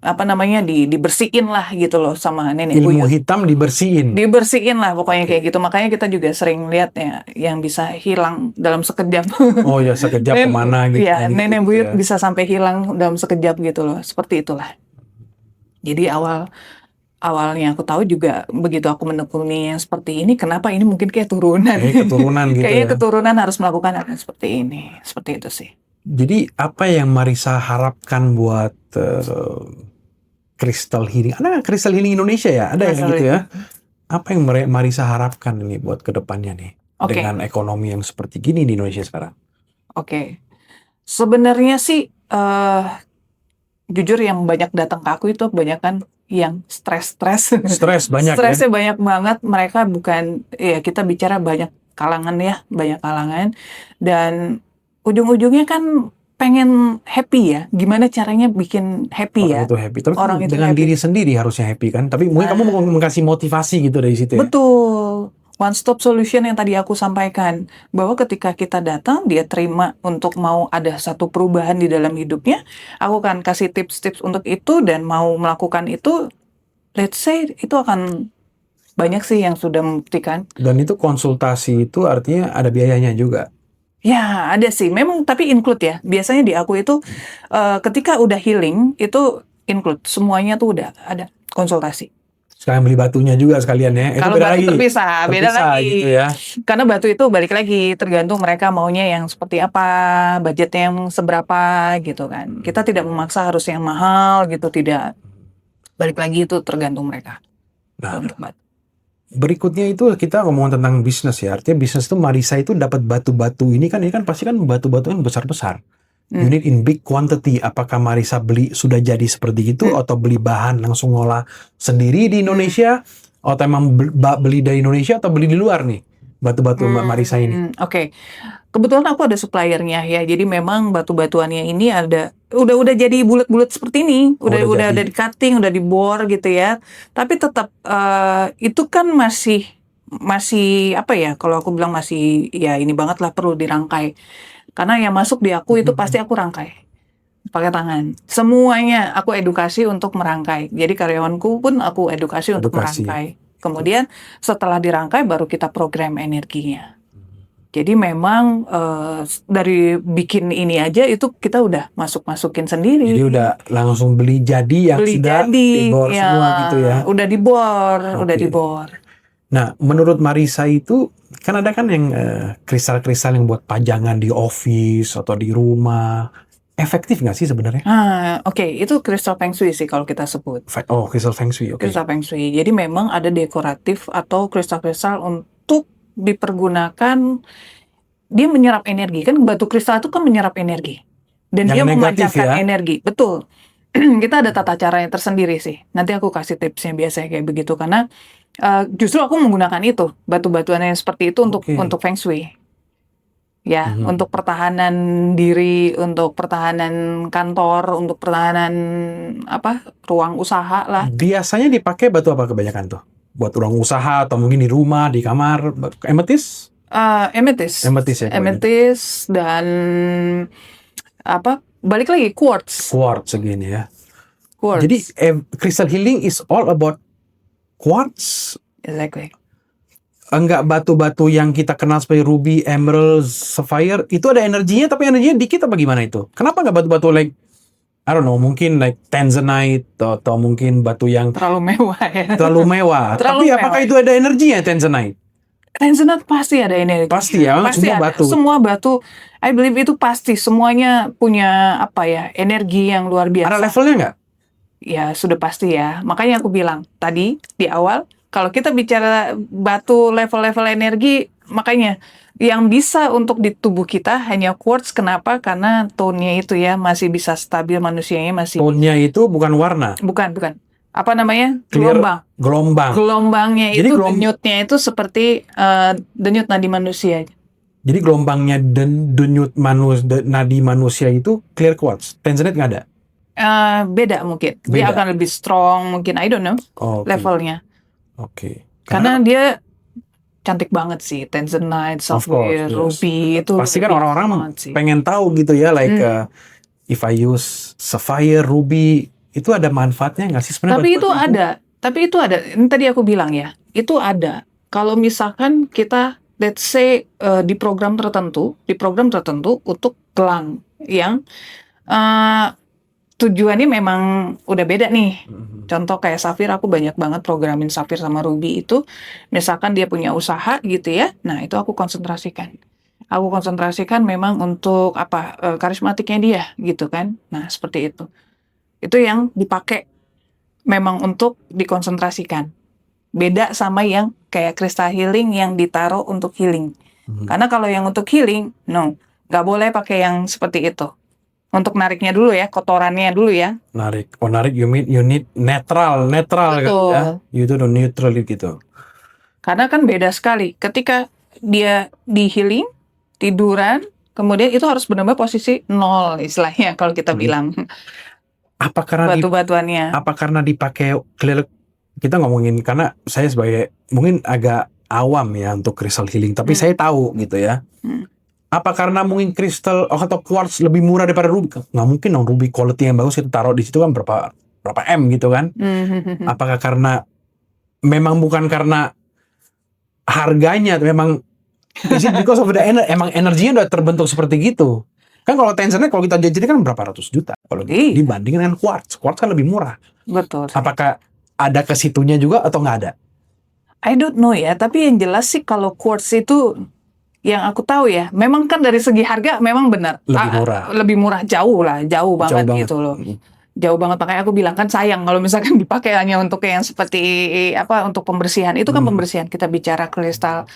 apa namanya dibersihin lah gitu loh sama nenek Ilmu buyut. hitam dibersihin. Dibersihin lah pokoknya kayak gitu. Makanya kita juga sering lihat ya yang bisa hilang dalam sekejap. Oh ya sekejap kemana gitu. Ya, nenek buyut ya. bisa sampai hilang dalam sekejap gitu loh. Seperti itulah. Jadi awalnya aku tahu juga begitu aku menekuni yang seperti ini, kenapa ini mungkin kayak turunan. Keturunan gitu Kayaknya ya. keturunan harus melakukan hal seperti ini. Seperti itu sih. Jadi apa yang Marisa harapkan buat Crystal Healing? Ada nggak Crystal Healing Indonesia ya? Ada yang gitu ya? Apa yang Marisa harapkan ini buat kedepannya nih? Oke. Dengan ekonomi yang seperti gini di Indonesia sekarang. Oke. Sebenarnya sih jujur yang banyak datang ke aku itu kebanyakan yang stres banyak. Stresnya banyak banget. Mereka bukan ya kita bicara banyak kalangan ya, banyak kalangan dan ujung-ujungnya kan pengen happy ya. Gimana caranya bikin happy Orang ya? itu happy. Tapi Orang itu dengan happy. diri sendiri harusnya happy kan. Tapi mungkin kamu mau kasih motivasi gitu dari situ ya. Betul. One stop solution yang tadi aku sampaikan. Bahwa ketika kita datang, dia terima untuk mau ada satu perubahan di dalam hidupnya. Aku akan kasih tips-tips untuk itu dan mau melakukan itu. Let's say itu akan banyak sih yang sudah membuktikan. Dan itu konsultasi itu artinya ada biayanya juga. Ya, ada sih. Memang tapi include ya. Biasanya di aku itu ketika udah healing itu include semuanya tuh udah ada konsultasi. Sekalian beli batunya juga sekalian ya. Itu Kalau beda batu lagi. terpisah, beda lagi. Gitu ya. Karena batu itu balik lagi tergantung mereka maunya yang seperti apa, budgetnya yang seberapa gitu kan. Kita tidak memaksa harus yang mahal gitu, tidak. Balik lagi itu tergantung mereka. Nah, Untuk batu. berikutnya itu kita ngomong tentang bisnis ya. Artinya bisnis itu Marisa itu dapat batu-batu ini kan pasti kan batu-batu kan besar-besar. You need in big quantity. Apakah Marisa beli sudah jadi seperti itu atau beli bahan langsung ngolah sendiri di Indonesia atau emang beli dari Indonesia atau beli di luar nih batu-batu Marisa ini? Oke. Kebetulan aku ada suppliernya ya. Jadi memang batu-batuannya ini ada udah jadi bulat-bulat seperti ini. Udah ada di cutting, udah di bore gitu ya. Tapi tetap itu kan masih apa ya? Kalau aku bilang masih ya ini banget lah perlu dirangkai. Karena yang masuk di aku itu pasti aku rangkai pakai tangan. Semuanya aku edukasi untuk merangkai. Jadi karyawanku pun aku edukasi untuk merangkai Kemudian setelah dirangkai baru kita program energinya. Jadi memang dari bikin ini aja itu kita udah masukin sendiri. Jadi udah langsung beli jadi yang sudah dibor ya, semua gitu ya. Udah dibor, udah Oke. dibor. Nah, menurut Marissa itu kan ada kan yang kristal-kristal yang buat pajangan di office atau di rumah. Efektif nggak sih sebenarnya? Oke, itu crystal feng shui sih kalau kita sebut. Oh, kristal feng shui, oke. Kristal feng shui. Jadi memang ada dekoratif atau kristal-kristal untuk dipergunakan, dia menyerap energi. Kan batu kristal itu kan menyerap energi. Dan Yang dia negatif memancarkan ya? energi. Betul. Kita ada tata caranya tersendiri sih. Nanti aku kasih tipsnya biasanya kayak begitu. Karena justru aku menggunakan itu. Batu-batuan yang seperti itu Oke. untuk feng shui. Ya, Mhm. untuk pertahanan diri, untuk pertahanan kantor, untuk pertahanan ruang usaha lah. Biasanya dipakai batu apa kebanyakan tuh? Buat ruang usaha atau mungkin di rumah, di kamar? Amethyst? Amethyst. Amethyst ya? Amethyst dan balik lagi quartz. Quartz segini ya. Quartz. Jadi crystal healing is all about quartz. Exactly. Enggak batu-batu yang kita kenal sebagai ruby, emerald, sapphire. Itu ada energinya tapi energinya dikit apa gimana itu? Kenapa nggak batu-batu like I don't know, mungkin like tanzanite atau mungkin batu yang Terlalu mewah ya. terlalu mewah. Terlalu Tapi mewah. apakah itu ada energinya tanzanite? Tanzanite pasti ada energi. Pasti ya, Pasti semua ada. batu. Semua batu, I believe itu pasti semuanya punya energi yang luar biasa. Ada levelnya nggak? Ya sudah pasti ya. Makanya aku bilang tadi di awal, kalau kita bicara batu level-level energi, makanya yang bisa untuk di tubuh kita hanya quartz. Kenapa? Karena tone-nya itu ya masih bisa stabil, manusianya masih. Tone-nya itu bukan warna. Bukan. Apa namanya? Clear. Gelombang. Gelombang. Gelombangnya Jadi itu denyutnya itu seperti denyut nadi manusia. Jadi gelombangnya dan denyut nadi manusia itu clear quartz. Tanzanite nggak ada? Beda mungkin. Dia Beda. akan lebih strong mungkin. I don't know Oh, oke. levelnya. Oke. Karena dia cantik banget sih. Tanzanite, Of course, sapphire, yes. ruby itu. Pasti kan lebih orang-orang banget sih. pengen tahu gitu ya, like if I use sapphire, ruby, itu ada manfaatnya nggak sih sebenarnya? Tapi itu ada. Ini tadi aku bilang ya, itu ada. Kalau misalkan kita, let's say di program tertentu untuk gelang yang tujuannya memang udah beda nih. Contoh kayak safir, aku banyak banget programin safir sama ruby itu. Misalkan dia punya usaha gitu ya, nah itu aku konsentrasikan. Aku konsentrasikan memang untuk karismatiknya dia gitu kan. Nah seperti itu. Itu yang dipakai memang untuk dikonsentrasikan. Beda sama yang kayak crystal healing yang ditaruh untuk healing. Karena kalau yang untuk healing, no, nggak boleh pakai yang seperti itu. Untuk nariknya dulu ya, kotorannya dulu ya. Narik you need netral kan Betul. ya. You do neutral gitu. Karena kan beda sekali. Ketika dia di healing, tiduran, kemudian itu harus benar-benar posisi 0 istilahnya kalau kita bilang. Apa karena batu-batuannya? Apa karena dipakai clear? Kita ngomongin karena saya sebagai mungkin agak awam ya untuk crystal healing, tapi saya tahu gitu ya. Apa karena mungkin kristal atau quartz lebih murah daripada ruby? Nggak mungkin dong, ruby quality yang bagus kita taruh di situ kan berapa M gitu kan? Apakah karena memang bukan karena harganya, memang is it because of the emang energinya udah terbentuk seperti gitu? Kan kalau Tanzanite kalau kita jadi kan berapa ratus juta kalau dibandingin dengan quartz kan lebih murah. Betul. Apakah ada ke situnya juga atau nggak ada? I don't know ya, tapi yang jelas sih kalau quartz itu yang aku tahu ya, memang kan dari segi harga memang benar lebih murah jauh banget gitu loh. Jauh banget, makanya aku bilang kan sayang kalau misalkan dipakai hanya untuk yang seperti untuk pembersihan. Itu kan pembersihan. Kita bicara crystal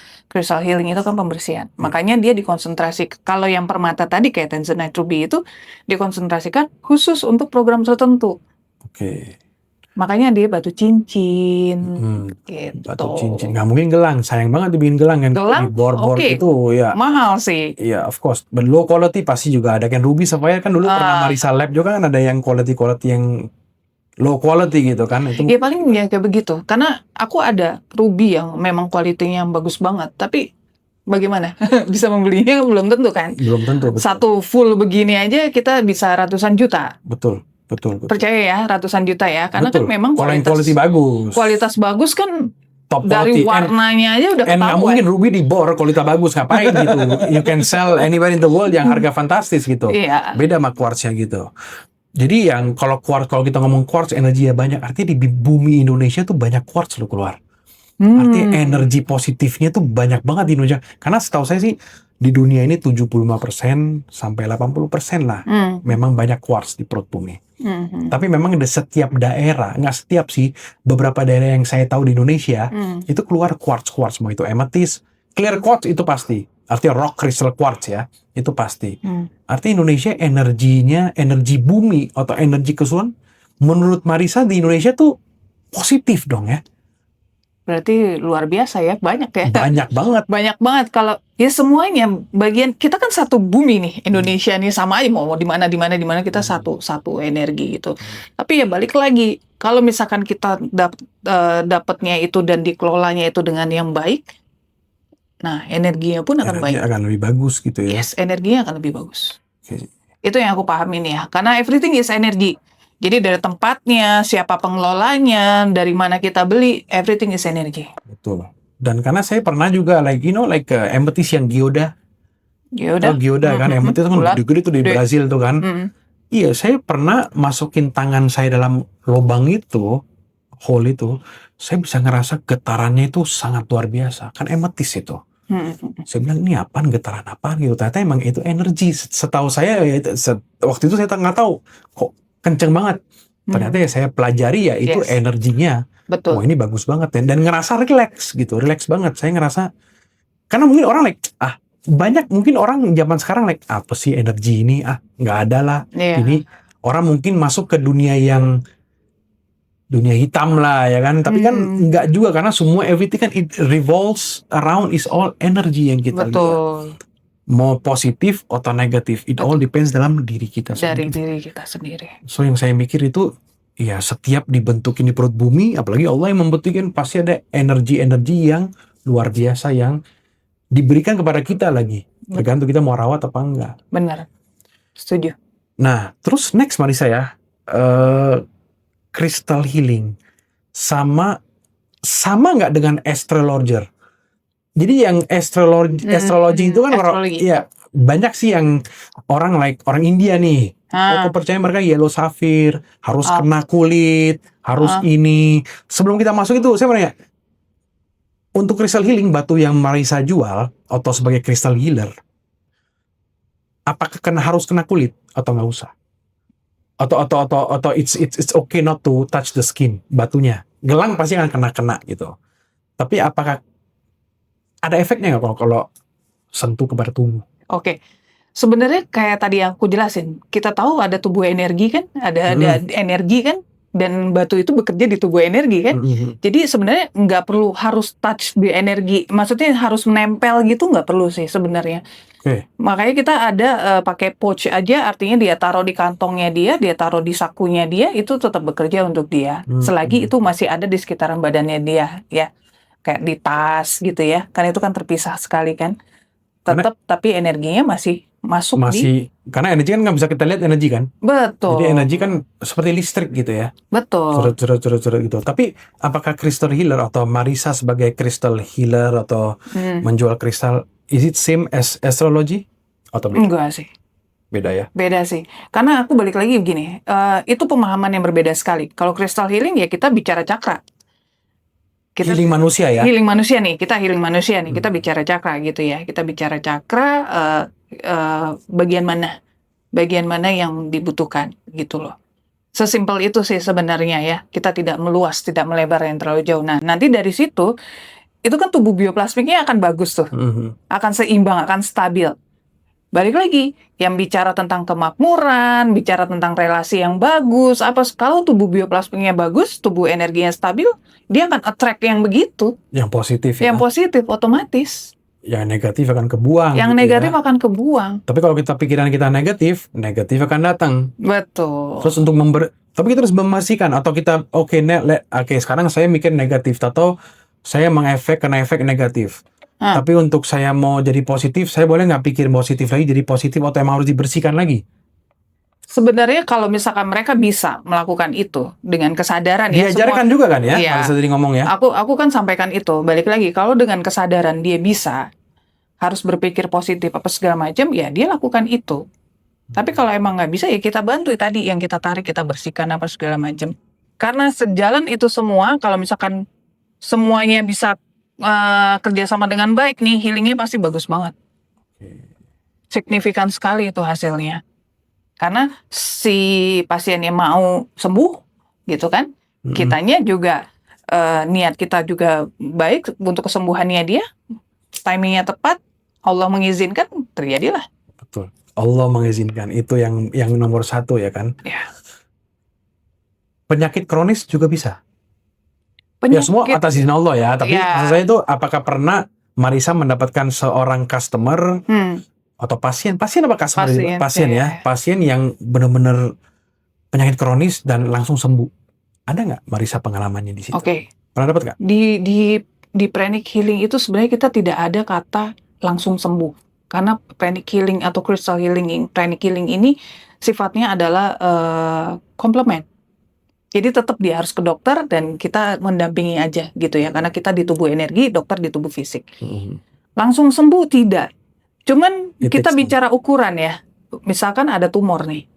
healing itu kan pembersihan. Makanya dia dikonsentrasi. Kalau yang permata tadi kayak Tanzanite ruby itu dikonsentrasikan khusus untuk program tertentu. Oke. Makanya dia batu cincin. Gitu. Batu cincin. Nggak mungkin gelang. Sayang banget dibikin gelang kan. Gelang? Bor-bor itu ya. Mahal sih. Iya, of course. But low quality pasti juga ada kan. Ruby Sapphire kan dulu pernah Marissa Lab juga kan ada yang quality yang low quality gitu kan. Itu ya paling ya kayak begitu. Karena aku ada ruby yang memang kualitinya yang bagus banget. Tapi bagaimana? Bisa membelinya belum tentu kan. Belum tentu. Betul. Satu full begini aja kita bisa ratusan juta. Betul. Percaya ya, ratusan juta ya. Karena betul. Kan memang kualitas bagus. Kualitas bagus kan top Dari quality. warnanya aja udah And nggak ketahuan. mungkin ruby dibor kualitas bagus, ngapain gitu. You can sell anywhere in the world yang harga fantastis gitu. Iya. Beda sama quartznya gitu. Jadi yang kalau kita ngomong quartz energinya banyak, artinya di bumi Indonesia tuh banyak quartz lo keluar. Artinya energi positifnya tuh banyak banget di Indonesia. Karena setahu saya sih di dunia ini 75% sampai 80% lah memang banyak quartz di perut bumi. Tapi memang di setiap daerah, nggak setiap sih, beberapa daerah yang saya tahu di Indonesia itu keluar quartz, mau itu amethyst, clear quartz itu pasti. Artinya rock crystal quartz ya, itu pasti. Artinya Indonesia energinya, energi bumi atau energi keseluruhan, menurut Marisa di Indonesia tuh positif dong ya. Berarti luar biasa ya, banyak ya. Banyak banget. Banyak banget kalau ya semuanya bagian kita kan satu bumi nih Indonesia nih, sama aja mau di mana kita satu energi gitu. Tapi ya balik lagi, kalau misalkan kita dapatnya itu dan dikelolanya itu dengan yang baik, nah energinya pun akan baik. Akan lebih bagus gitu ya. Yes, energinya akan lebih bagus. Okay. Itu yang aku pahamin ya, karena everything is energy. Jadi dari tempatnya, siapa pengelolanya, dari mana kita beli, everything is energy. Betul. Dan karena saya pernah juga amethyst yang geoda. Geoda kan, amethyst kan gede-gede tuh di Brazil tuh kan. Iya, saya pernah masukin tangan saya dalam lubang itu, hole itu, saya bisa ngerasa getarannya itu sangat luar biasa. Kan amethyst itu. Saya bilang ini apaan, getaran apaan gitu. Ternyata emang itu energi. Setahu saya waktu itu saya nggak tahu kok kenceng banget. Ternyata ya saya pelajari ya itu energinya. Betul. Wah ini bagus banget ya. Dan ngerasa relax gitu, relax banget. Saya ngerasa karena mungkin orang banyak mungkin orang zaman sekarang apa sih energi ini? Nggak ada lah. Ini orang mungkin masuk ke dunia hitam lah ya kan. Tapi kan nggak juga, karena semua everything kan it revolves around is all energy yang kita lihat. Mau positif atau negatif, it all depends dalam diri kita sendiri. Dari diri kita sendiri. So yang saya mikir itu, ya setiap dibentukin di perut bumi, apalagi Allah yang membentukin, pasti ada energi-energi yang luar biasa yang diberikan kepada kita lagi. Tergantung kita mau rawat apa enggak. Benar, setuju. Nah, terus next Marisa ya, crystal healing sama nggak dengan astrologer? Jadi yang astrologi itu kan ya banyak sih yang orang India nih. Aku percaya mereka yellow sapphire, harus kena kulit, harus ini. Sebelum kita masuk itu, saya mau nanya, untuk crystal healing, batu yang Marisa jual atau sebagai crystal healer, apakah harus kena kulit atau nggak usah? Atau it's okay not to touch the skin, batunya. Gelang pasti akan kena gitu. Tapi apakah ada efeknya nggak kalau sentuh kepada tubuh? Oke. Sebenarnya kayak tadi yang aku jelasin, kita tahu ada tubuh energi kan, ada energi kan, dan batu itu bekerja di tubuh energi kan. Jadi sebenarnya nggak perlu harus touch di energi, maksudnya harus menempel gitu, nggak perlu sih sebenarnya. Makanya kita ada pakai pouch aja, artinya dia taruh di kantongnya dia taruh di sakunya dia, itu tetap bekerja untuk dia. Selagi itu masih ada di sekitaran badannya dia, ya. Kayak di tas gitu ya, kan itu kan terpisah sekali kan, tetap tapi energinya masih masuk karena energi kan nggak bisa kita lihat energi kan. Betul. Jadi energi kan seperti listrik gitu ya. Betul. Curut gitu. Tapi apakah crystal healer atau Marisa sebagai crystal healer atau menjual kristal, is it same as astrology atau beda? Enggak sih. Beda ya? Beda sih. Karena aku balik lagi begini, itu pemahaman yang berbeda sekali. Kalau crystal healing ya kita bicara cakra. Healing manusia ya? Healing manusia nih, kita healing manusia nih, kita bicara cakra gitu ya. Kita bicara cakra, bagian mana yang dibutuhkan gitu loh. Sesimpel itu sih sebenarnya ya. Kita tidak meluas, tidak melebar yang terlalu jauh. Nah, nanti dari situ, itu kan tubuh bioplasmiknya akan bagus tuh. Akan seimbang, akan stabil. Balik lagi, yang bicara tentang kemakmuran, bicara tentang relasi yang bagus, kalau tubuh bioplasmiknya bagus, tubuh energinya stabil, dia akan attract yang begitu. Yang positif ya? Yang positif, otomatis. Yang negatif akan kebuang. Yang gitu negatif ya. Akan kebuang. Tapi kalau pikiran kita negatif akan datang. Betul. Terus untuk tapi kita harus membersihkan, atau kita, sekarang saya mikir negatif, atau saya kena efek negatif. Tapi untuk saya mau jadi positif, saya boleh nggak pikir positif lagi, jadi positif, atau emang harus dibersihkan lagi? Sebenarnya kalau misalkan mereka bisa melakukan itu dengan kesadaran ya, Diajarkan juga kan ya, Iya. Marisa tadi ngomong ya. Aku kan sampaikan itu, balik lagi kalau dengan kesadaran dia bisa, harus berpikir positif apa segala macam, ya dia lakukan itu. Tapi kalau emang nggak bisa ya kita bantu tadi yang kita tarik, kita bersihkan apa segala macam. Karena sejalan itu semua, kalau misalkan semuanya bisa kerjasama dengan baik nih, healingnya pasti bagus banget. Signifikan sekali itu hasilnya. Karena si pasiennya mau sembuh, gitu kan? Kitanya juga niat kita juga baik untuk kesembuhannya dia, timingnya tepat, Allah mengizinkan, terjadilah. Betul. Allah mengizinkan, itu yang nomor satu ya kan. Ya. Penyakit kronis juga bisa. Ya semua atas izin Allah ya. Tapi maksud saya itu, apakah pernah Marisa mendapatkan seorang customer atau pasien apa customer? Pasien ya. Pasien yang benar-benar penyakit kronis dan langsung sembuh. Ada nggak Marisa pengalamannya di situ? Oke. Pernah dapat nggak? Di pranic healing itu sebenarnya kita tidak ada kata langsung sembuh. Karena pranic healing atau crystal healing, pranic healing ini sifatnya adalah komplement. Jadi tetap dia harus ke dokter dan kita mendampingi aja gitu ya. Karena kita di tubuh energi, dokter di tubuh fisik. Langsung sembuh tidak. Cuman kita bicara ukuran ya. Misalkan ada tumor nih.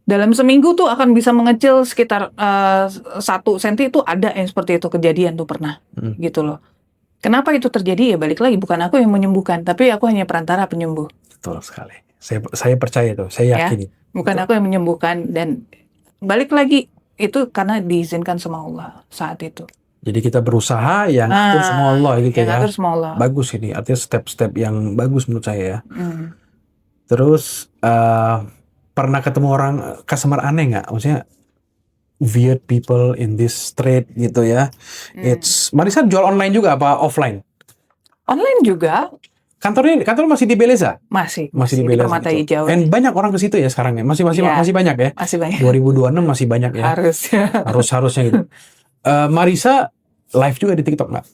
Dalam seminggu tuh akan bisa mengecil sekitar 1 senti, itu ada yang seperti itu kejadian tuh pernah. Gitu loh. Kenapa itu terjadi? Ya balik lagi, bukan aku yang menyembuhkan, tapi aku hanya perantara penyembuh. Betul sekali. Saya percaya itu, saya yakin. Ya, bukan aku yang menyembuhkan, dan balik lagi itu karena diizinkan sama Allah saat itu. Jadi kita berusaha yang atur semua Allah gitu ya. Atur semua Allah. Bagus ini, artinya step-step yang bagus menurut saya ya. Terus pernah ketemu orang customer aneh nggak? Maksudnya weird people in this street gitu ya. Marisa jual online juga apa offline? Online juga. Kantor masih di Beleza? Masih di Beleza. Permata Hijau. Dan banyak orang ke situ ya sekarang ya. Masih banyak ya. Masih banyak. 2026 masih banyak ya. Harusnya gitu. Marisa live juga di TikTok nggak?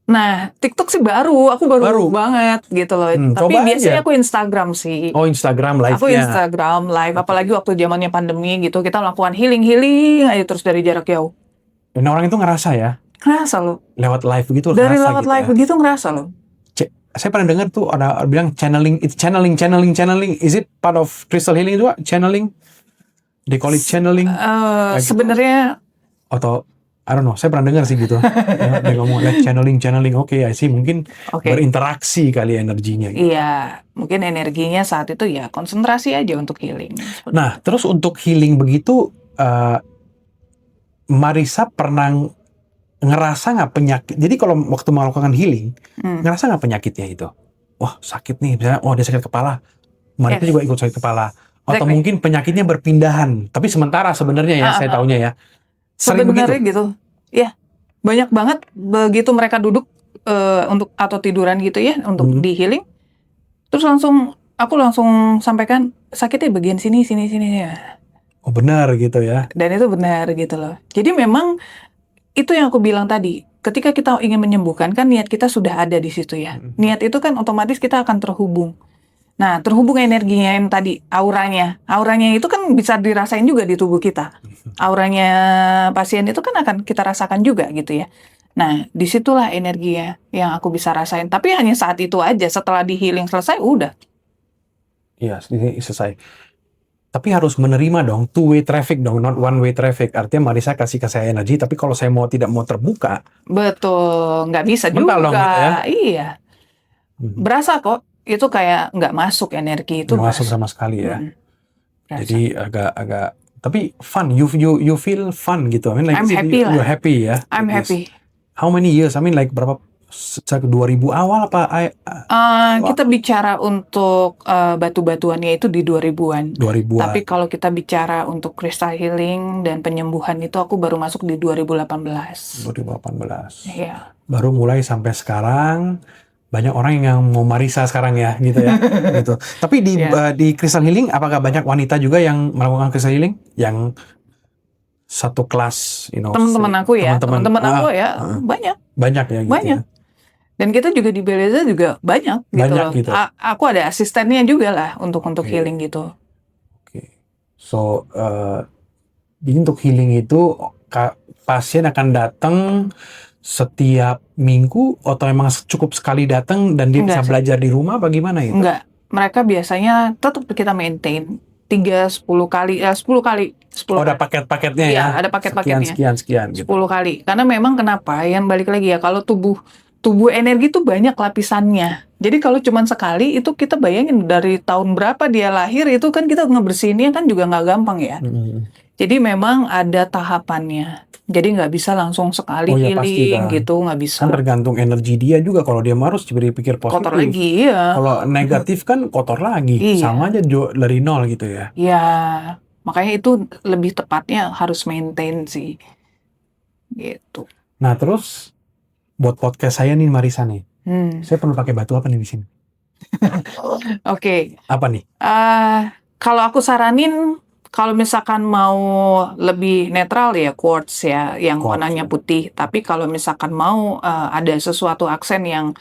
Nah, TikTok sih aku baru banget gitu loh. Tapi biasanya aku Instagram sih. Oh, Instagram live-nya. Aku Instagram live, apalagi waktu zamannya pandemi gitu, kita melakukan healing aja terus dari jarak jauh. Dan orang itu ngerasa ya? Ngerasa loh. Lewat live begitu dari lewat gitu live begitu ngerasa loh. Saya pernah dengar tuh ada bilang channeling. Is it part of crystal healing juga? Channeling? They call it channeling? Sebenarnya atau I don't know, saya pernah dengar sih gitu. Dia ngomong channeling. Oke, I see. Mungkin berinteraksi kali energinya. Gitu. Iya, mungkin energinya saat itu ya konsentrasi aja untuk healing. Nah, terus untuk healing begitu, Marisa pernah ngerasa nggak penyakit? Jadi kalau waktu melakukan healing, ngerasa nggak penyakitnya itu? Wah, sakit nih, misalnya, dia sakit kepala. Marisa juga ikut sakit kepala. Atau mungkin penyakitnya berpindahan, tapi sementara sebenarnya ya, saya taunya ya. Sebenarnya gitu, ya banyak banget begitu mereka duduk untuk atau tiduran gitu ya untuk di healing, terus aku langsung sampaikan sakitnya bagian sini ya. Oh benar gitu ya. Dan itu benar gitu loh. Jadi memang itu yang aku bilang tadi, ketika kita ingin menyembuhkan kan niat kita sudah ada di situ ya. Niat itu kan otomatis kita akan terhubung. Nah, terhubung energinya yang tadi, auranya itu kan bisa dirasain juga di tubuh kita. Auranya pasien itu kan akan kita rasakan juga gitu ya. Nah, disitulah energinya yang aku bisa rasain. Tapi hanya saat itu aja, setelah di healing selesai, udah. Iya, ini selesai. Tapi harus menerima dong, two-way traffic dong, not one-way traffic. Artinya Marisa kasih ke saya energi, tapi kalau saya tidak mau terbuka. Betul, nggak bisa juga. Dong, ya? Iya. Berasa kok. Itu kayak nggak masuk energi itu. Nggak masuk sama sekali ya. Jadi agak tapi fun. You feel fun gitu. I mean like I'm happy lah. You're happy ya. I'm happy. How many years? I mean like berapa? 2000 awal apa? Kita bicara untuk batu-batuannya itu di 2000-an. Tapi kalau kita bicara untuk crystal healing dan penyembuhan itu aku baru masuk di 2018. 2018. Iya. Baru mulai sampai sekarang. Banyak orang yang mau Marisa sekarang ya, gitu ya. Gitu. Tapi di crystal healing, apakah banyak wanita juga yang melakukan crystal healing? Yang satu kelas, teman-teman aku ya, banyak. Banyak ya, gitu. Banyak. Ya. Dan kita juga di Beleza juga banyak gitu loh. Gitu. Aku ada asistennya juga lah untuk healing gitu. Oke. So, jadi untuk healing itu pasien akan datang setiap minggu atau memang cukup sekali datang dan dia bisa Enggak sih. belajar di rumah bagaimana itu? Enggak. Mereka biasanya tetap kita maintain 10 kali, 10 kali, 10 Oh, ada kali. paket-paketnya Iya, ya? ada paket-paketnya. Sekian gitu. 10 kali. Karena memang kenapa? Yang balik lagi ya, kalau tubuh energi itu banyak lapisannya. Jadi kalau cuma sekali itu kita bayangin dari tahun berapa dia lahir itu kan kita ngebersihinnya kan juga nggak gampang ya. Jadi memang ada tahapannya. Jadi nggak bisa langsung sekali Oh ya pasti healing kan. gitu, nggak bisa. Kan tergantung energi dia juga. Kalau dia harus berpikir positif. Kotor lagi, iya. Kalau negatif kan kotor lagi. Iya. Sama aja dari nol gitu ya. Iya. Makanya itu lebih tepatnya harus maintain sih. Gitu. Nah terus buat podcast saya nih Marisa nih. Saya perlu pakai batu apa nih di sini? Oke. Apa nih? Kalau aku saranin kalau misalkan mau lebih netral ya quartz ya yang Quartz, warnanya ya. putih. Tapi kalau misalkan mau ada sesuatu aksen yang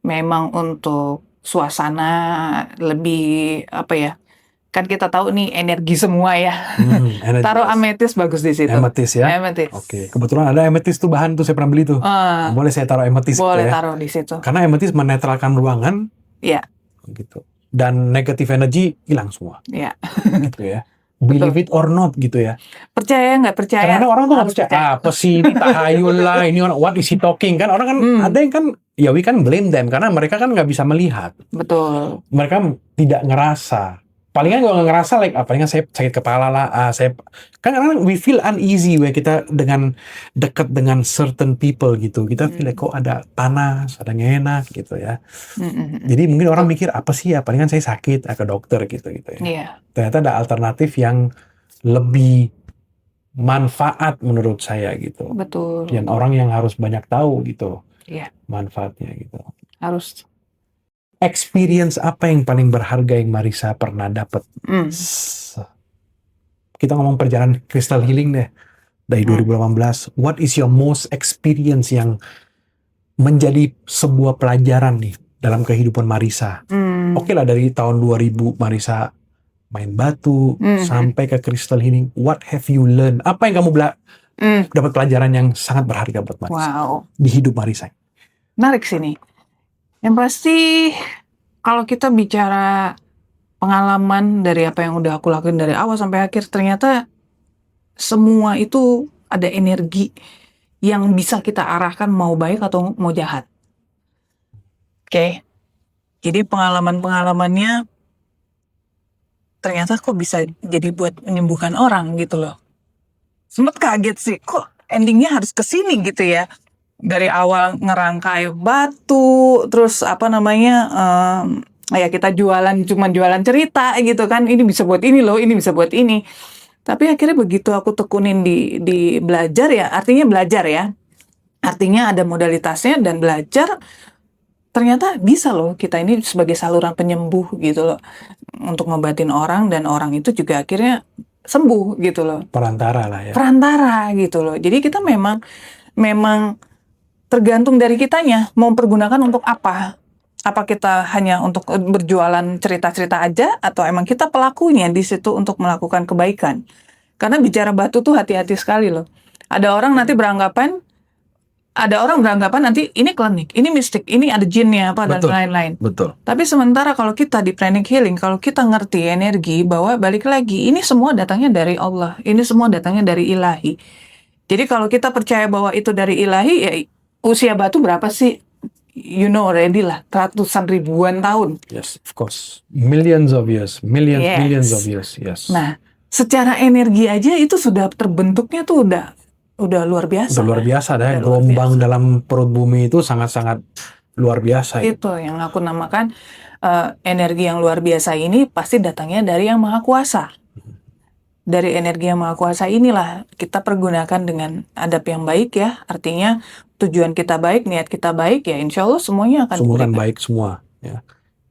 memang untuk suasana lebih apa ya? Kan kita tahu nih energi semua ya. Taruh ametis bagus di situ. Ametis ya. Ametis. Oke. Kebetulan ada ametis tuh bahan tuh saya pernah beli tuh. Boleh saya taruh ametis Boleh gitu ya. taruh di situ. Karena ametis menetralkan ruangan. Iya. Gitu. Dan negative energy hilang semua. Iya. Gitu ya. Believe it or not gitu ya. Percaya nggak percaya? Karena orang tuh nggak percaya. Apa sih ini tahayul lah, ini what is he talking kan? Orang kan ada yang kan, ya we kan blame them karena mereka kan nggak bisa melihat. Betul. Mereka tidak ngerasa. Palingan kalau nggak ngerasa, like, palingan saya sakit kepala lah. Saya kan karena we feel uneasy, kita dengan dekat dengan certain people gitu. Kita feel like kok ada panas, ada nggak enak gitu ya. Jadi mungkin orang mikir apa sih ya? Palingan saya sakit, ke dokter gitu ya. Iya. Ternyata ada alternatif yang lebih manfaat menurut saya gitu. Betul. Yang orang yang harus banyak tahu gitu. Iya. Manfaatnya gitu. Harus. Experience apa yang paling berharga yang Marisa pernah dapat? Kita ngomong perjalanan crystal healing deh. Dari 2018. What is your most experience yang menjadi sebuah pelajaran nih dalam kehidupan Marisa? Oke lah dari tahun 2000 Marisa main batu sampai ke crystal healing. What have you learned? Apa yang kamu dapat pelajaran yang sangat berharga buat Marisa di hidup Marisa? Menarik sini. Yang pasti kalau kita bicara pengalaman dari apa yang udah aku lakuin dari awal sampai akhir, ternyata semua itu ada energi yang bisa kita arahkan mau baik atau mau jahat. Oke. Jadi pengalaman-pengalamannya ternyata kok bisa jadi buat menyembuhkan orang gitu loh. Sempet kaget sih, kok endingnya harus kesini gitu ya. Dari awal ngerangkai batu, terus apa namanya, ya kita cuma jualan cerita gitu kan, ini bisa buat ini loh, ini bisa buat ini. Tapi akhirnya begitu aku tekunin di belajar ya, artinya belajar ya. Artinya ada modalitasnya dan belajar, ternyata bisa loh kita ini sebagai saluran penyembuh gitu loh. Untuk ngobatin orang dan orang itu juga akhirnya sembuh gitu loh. Perantara lah ya. Perantara gitu loh. Jadi kita memang tergantung dari kitanya mau pergunakan untuk apa. Apa kita hanya untuk berjualan cerita-cerita aja atau emang kita pelakunya di situ untuk melakukan kebaikan. Karena bicara batu tuh hati-hati sekali loh. Ada orang beranggapan nanti ini klinik, ini mistik, ini ada jinnya apa dan lain-lain. Betul. Tapi sementara kalau kita di pranic healing, kalau kita ngerti energi bahwa balik lagi ini semua datangnya dari Allah, ini semua datangnya dari ilahi. Jadi kalau kita percaya bahwa itu dari ilahi, ya usia batu berapa sih? You know already lah, ratusan ribuan tahun. Yes, of course. Millions of years. Millions of years. Yes. Nah, secara energi aja itu sudah terbentuknya tuh udah luar biasa. Udah luar biasa dah. Gelombang dalam perut bumi itu sangat-sangat luar biasa. Itu yang aku namakan energi yang luar biasa ini pasti datangnya dari Yang Maha Kuasa. Dari energi Yang Maha Kuasa inilah kita pergunakan dengan adab yang baik ya. Artinya tujuan kita baik, niat kita baik ya, insya Allah semuanya akan baik semua. Ya.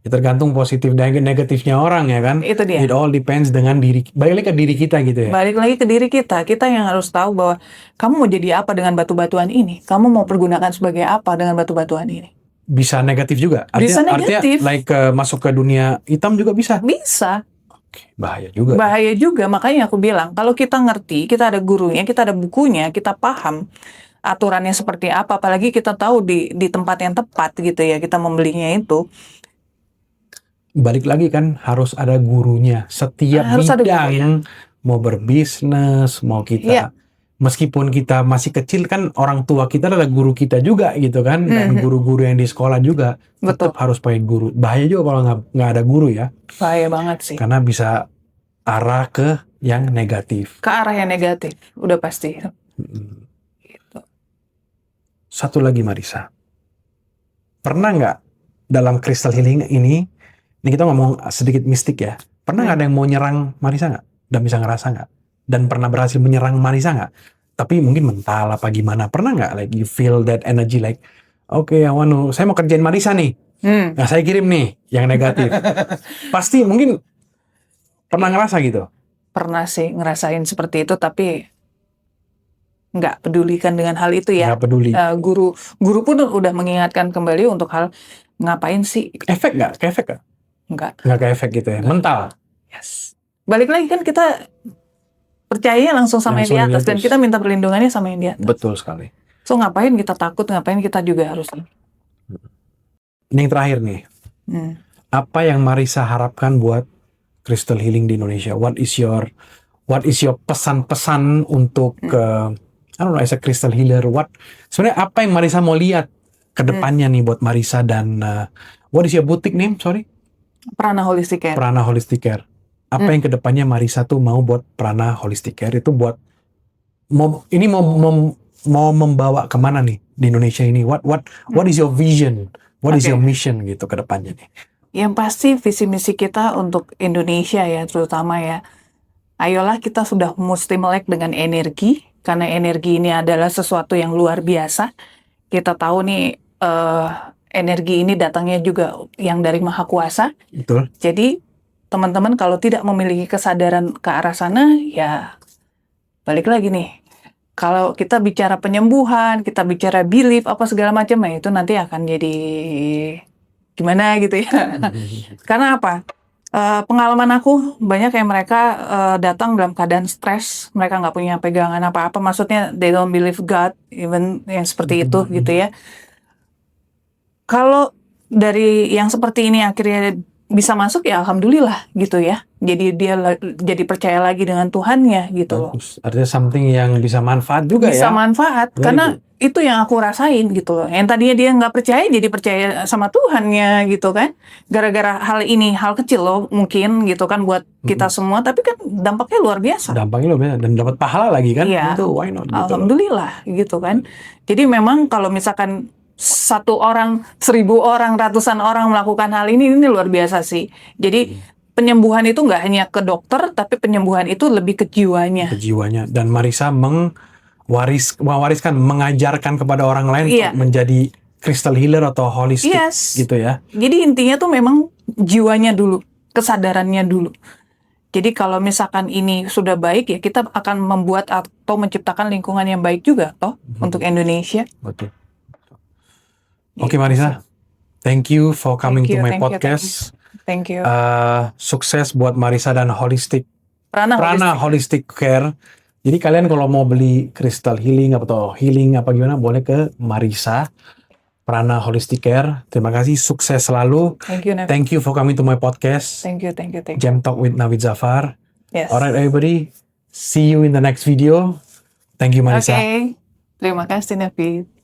Tergantung positif dan negatifnya orang ya kan. Itu dia. It all depends dengan balik lagi ke diri kita gitu ya. Balik lagi ke diri kita. Kita yang harus tahu bahwa kamu mau jadi apa dengan batu-batuan ini. Kamu mau pergunakan sebagai apa dengan batu-batuan ini. Bisa negatif juga. Bisa negatif. Artinya like masuk ke dunia hitam juga bisa. Bisa. Bahaya juga. Bahaya juga, makanya aku bilang, kalau kita ngerti, kita ada gurunya, kita ada bukunya, kita paham aturannya seperti apa, apalagi kita tahu di tempat yang tepat gitu ya, kita membelinya itu. Balik lagi kan harus ada gurunya. Setiap Harus ada bidang, gurunya. mau berbisnis, mau kita, Iya. meskipun kita masih kecil kan orang tua kita adalah guru kita juga gitu kan, dan guru-guru yang di sekolah juga Betul, tetap harus pakai guru. Bahaya juga kalau nggak ada guru ya, bahaya banget sih. karena bisa arah ke yang negatif. Ke arah yang negatif, udah pasti. Mm. Gitu. Satu lagi Marisa, pernah nggak dalam crystal healing ini kita ngomong sedikit mistik ya, pernah nggak ada yang mau nyerang Marisa nggak? Dan bisa ngerasa nggak? Dan pernah berhasil menyerang Marisa nggak? Tapi mungkin mental apa gimana? Pernah nggak like you feel that energy like, oke, saya mau kerjain Marisa nih. Nah saya kirim nih yang negatif. Pasti mungkin pernah ngerasa gitu. Pernah sih ngerasain seperti itu, tapi nggak pedulikan dengan hal itu ya. Nggak peduli. Guru pun udah mengingatkan kembali untuk hal ngapain sih? Efek nggak? Ke efek nggak? Nggak. Nggak ke efek gitu ya. Mental. Yes. Balik lagi kan kita percayanya langsung sama yang di atas, dan kita minta perlindungannya sama yang di atas. Betul sekali. So ngapain kita takut? Ngapain kita juga harus? Ini yang terakhir nih. Apa yang Marisa harapkan buat crystal healing di Indonesia? What is your pesan-pesan untuk I don't know, as a crystal healer, sebenarnya apa yang Marisa mau lihat ke depannya nih buat Marisa, dan what is your boutique name? Sorry? Prana Holistic Care. Prana Holistic Care. Apa yang ke depannya Marisa tuh mau buat Prana Holistic Care itu buat mau membawa kemana nih di Indonesia ini? What is your vision? What is your mission gitu ke depannya nih? Yang pasti visi misi kita untuk Indonesia ya, terutama ya. Ayolah kita sudah mesti melek dengan energi, karena energi ini adalah sesuatu yang luar biasa. Kita tahu nih energi ini datangnya juga yang dari Maha Kuasa. Betul. Jadi teman-teman kalau tidak memiliki kesadaran ke arah sana, ya balik lagi nih. Kalau kita bicara penyembuhan, kita bicara belief, apa segala macam, ya itu nanti akan jadi gimana gitu ya. Karena apa? Pengalaman aku banyak yang mereka datang dalam keadaan stres, mereka nggak punya pegangan apa-apa, maksudnya they don't believe God, even yang seperti itu gitu ya. Kalau dari yang seperti ini akhirnya bisa masuk, ya alhamdulillah gitu ya. Jadi dia jadi percaya lagi dengan Tuhannya gitu loh. Artinya something yang bisa manfaat juga bisa ya. Bisa manfaat, karena itu yang aku rasain gitu loh. Yang tadinya dia nggak percaya jadi percaya sama Tuhannya gitu kan. Gara-gara hal ini, hal kecil loh mungkin gitu kan buat kita semua, tapi kan dampaknya luar biasa. Dampaknya luar biasa dan dapat pahala lagi kan. Iya. Itu why not gitu. Alhamdulillah gitu kan. Jadi memang kalau misalkan 1 orang, 1000 orang, ratusan orang melakukan hal ini luar biasa sih. Jadi penyembuhan itu nggak hanya ke dokter, tapi penyembuhan itu lebih ke jiwanya. Ke jiwanya. Dan Marisa mewariskan, mengajarkan kepada orang lain untuk menjadi crystal healer atau holistic gitu ya. Jadi intinya tuh memang jiwanya dulu, kesadarannya dulu. Jadi kalau misalkan ini sudah baik, ya kita akan membuat atau menciptakan lingkungan yang baik juga toh untuk Indonesia. Betul. Oke Marisa, thank you for coming to my podcast. Thank you. Sukses buat Marisa dan Prana Holistic Care. Jadi kalian kalau mau beli crystal healing atau healing apa gimana, boleh ke Marisa Prana Holistic Care. Terima kasih, sukses selalu. Thank you, Navid. Thank you for coming to my podcast. Thank you. Gem Talk with Navid Zafar. Yes. Alright everybody, see you in the next video. Thank you Marisa. Okay. Terima kasih Navid.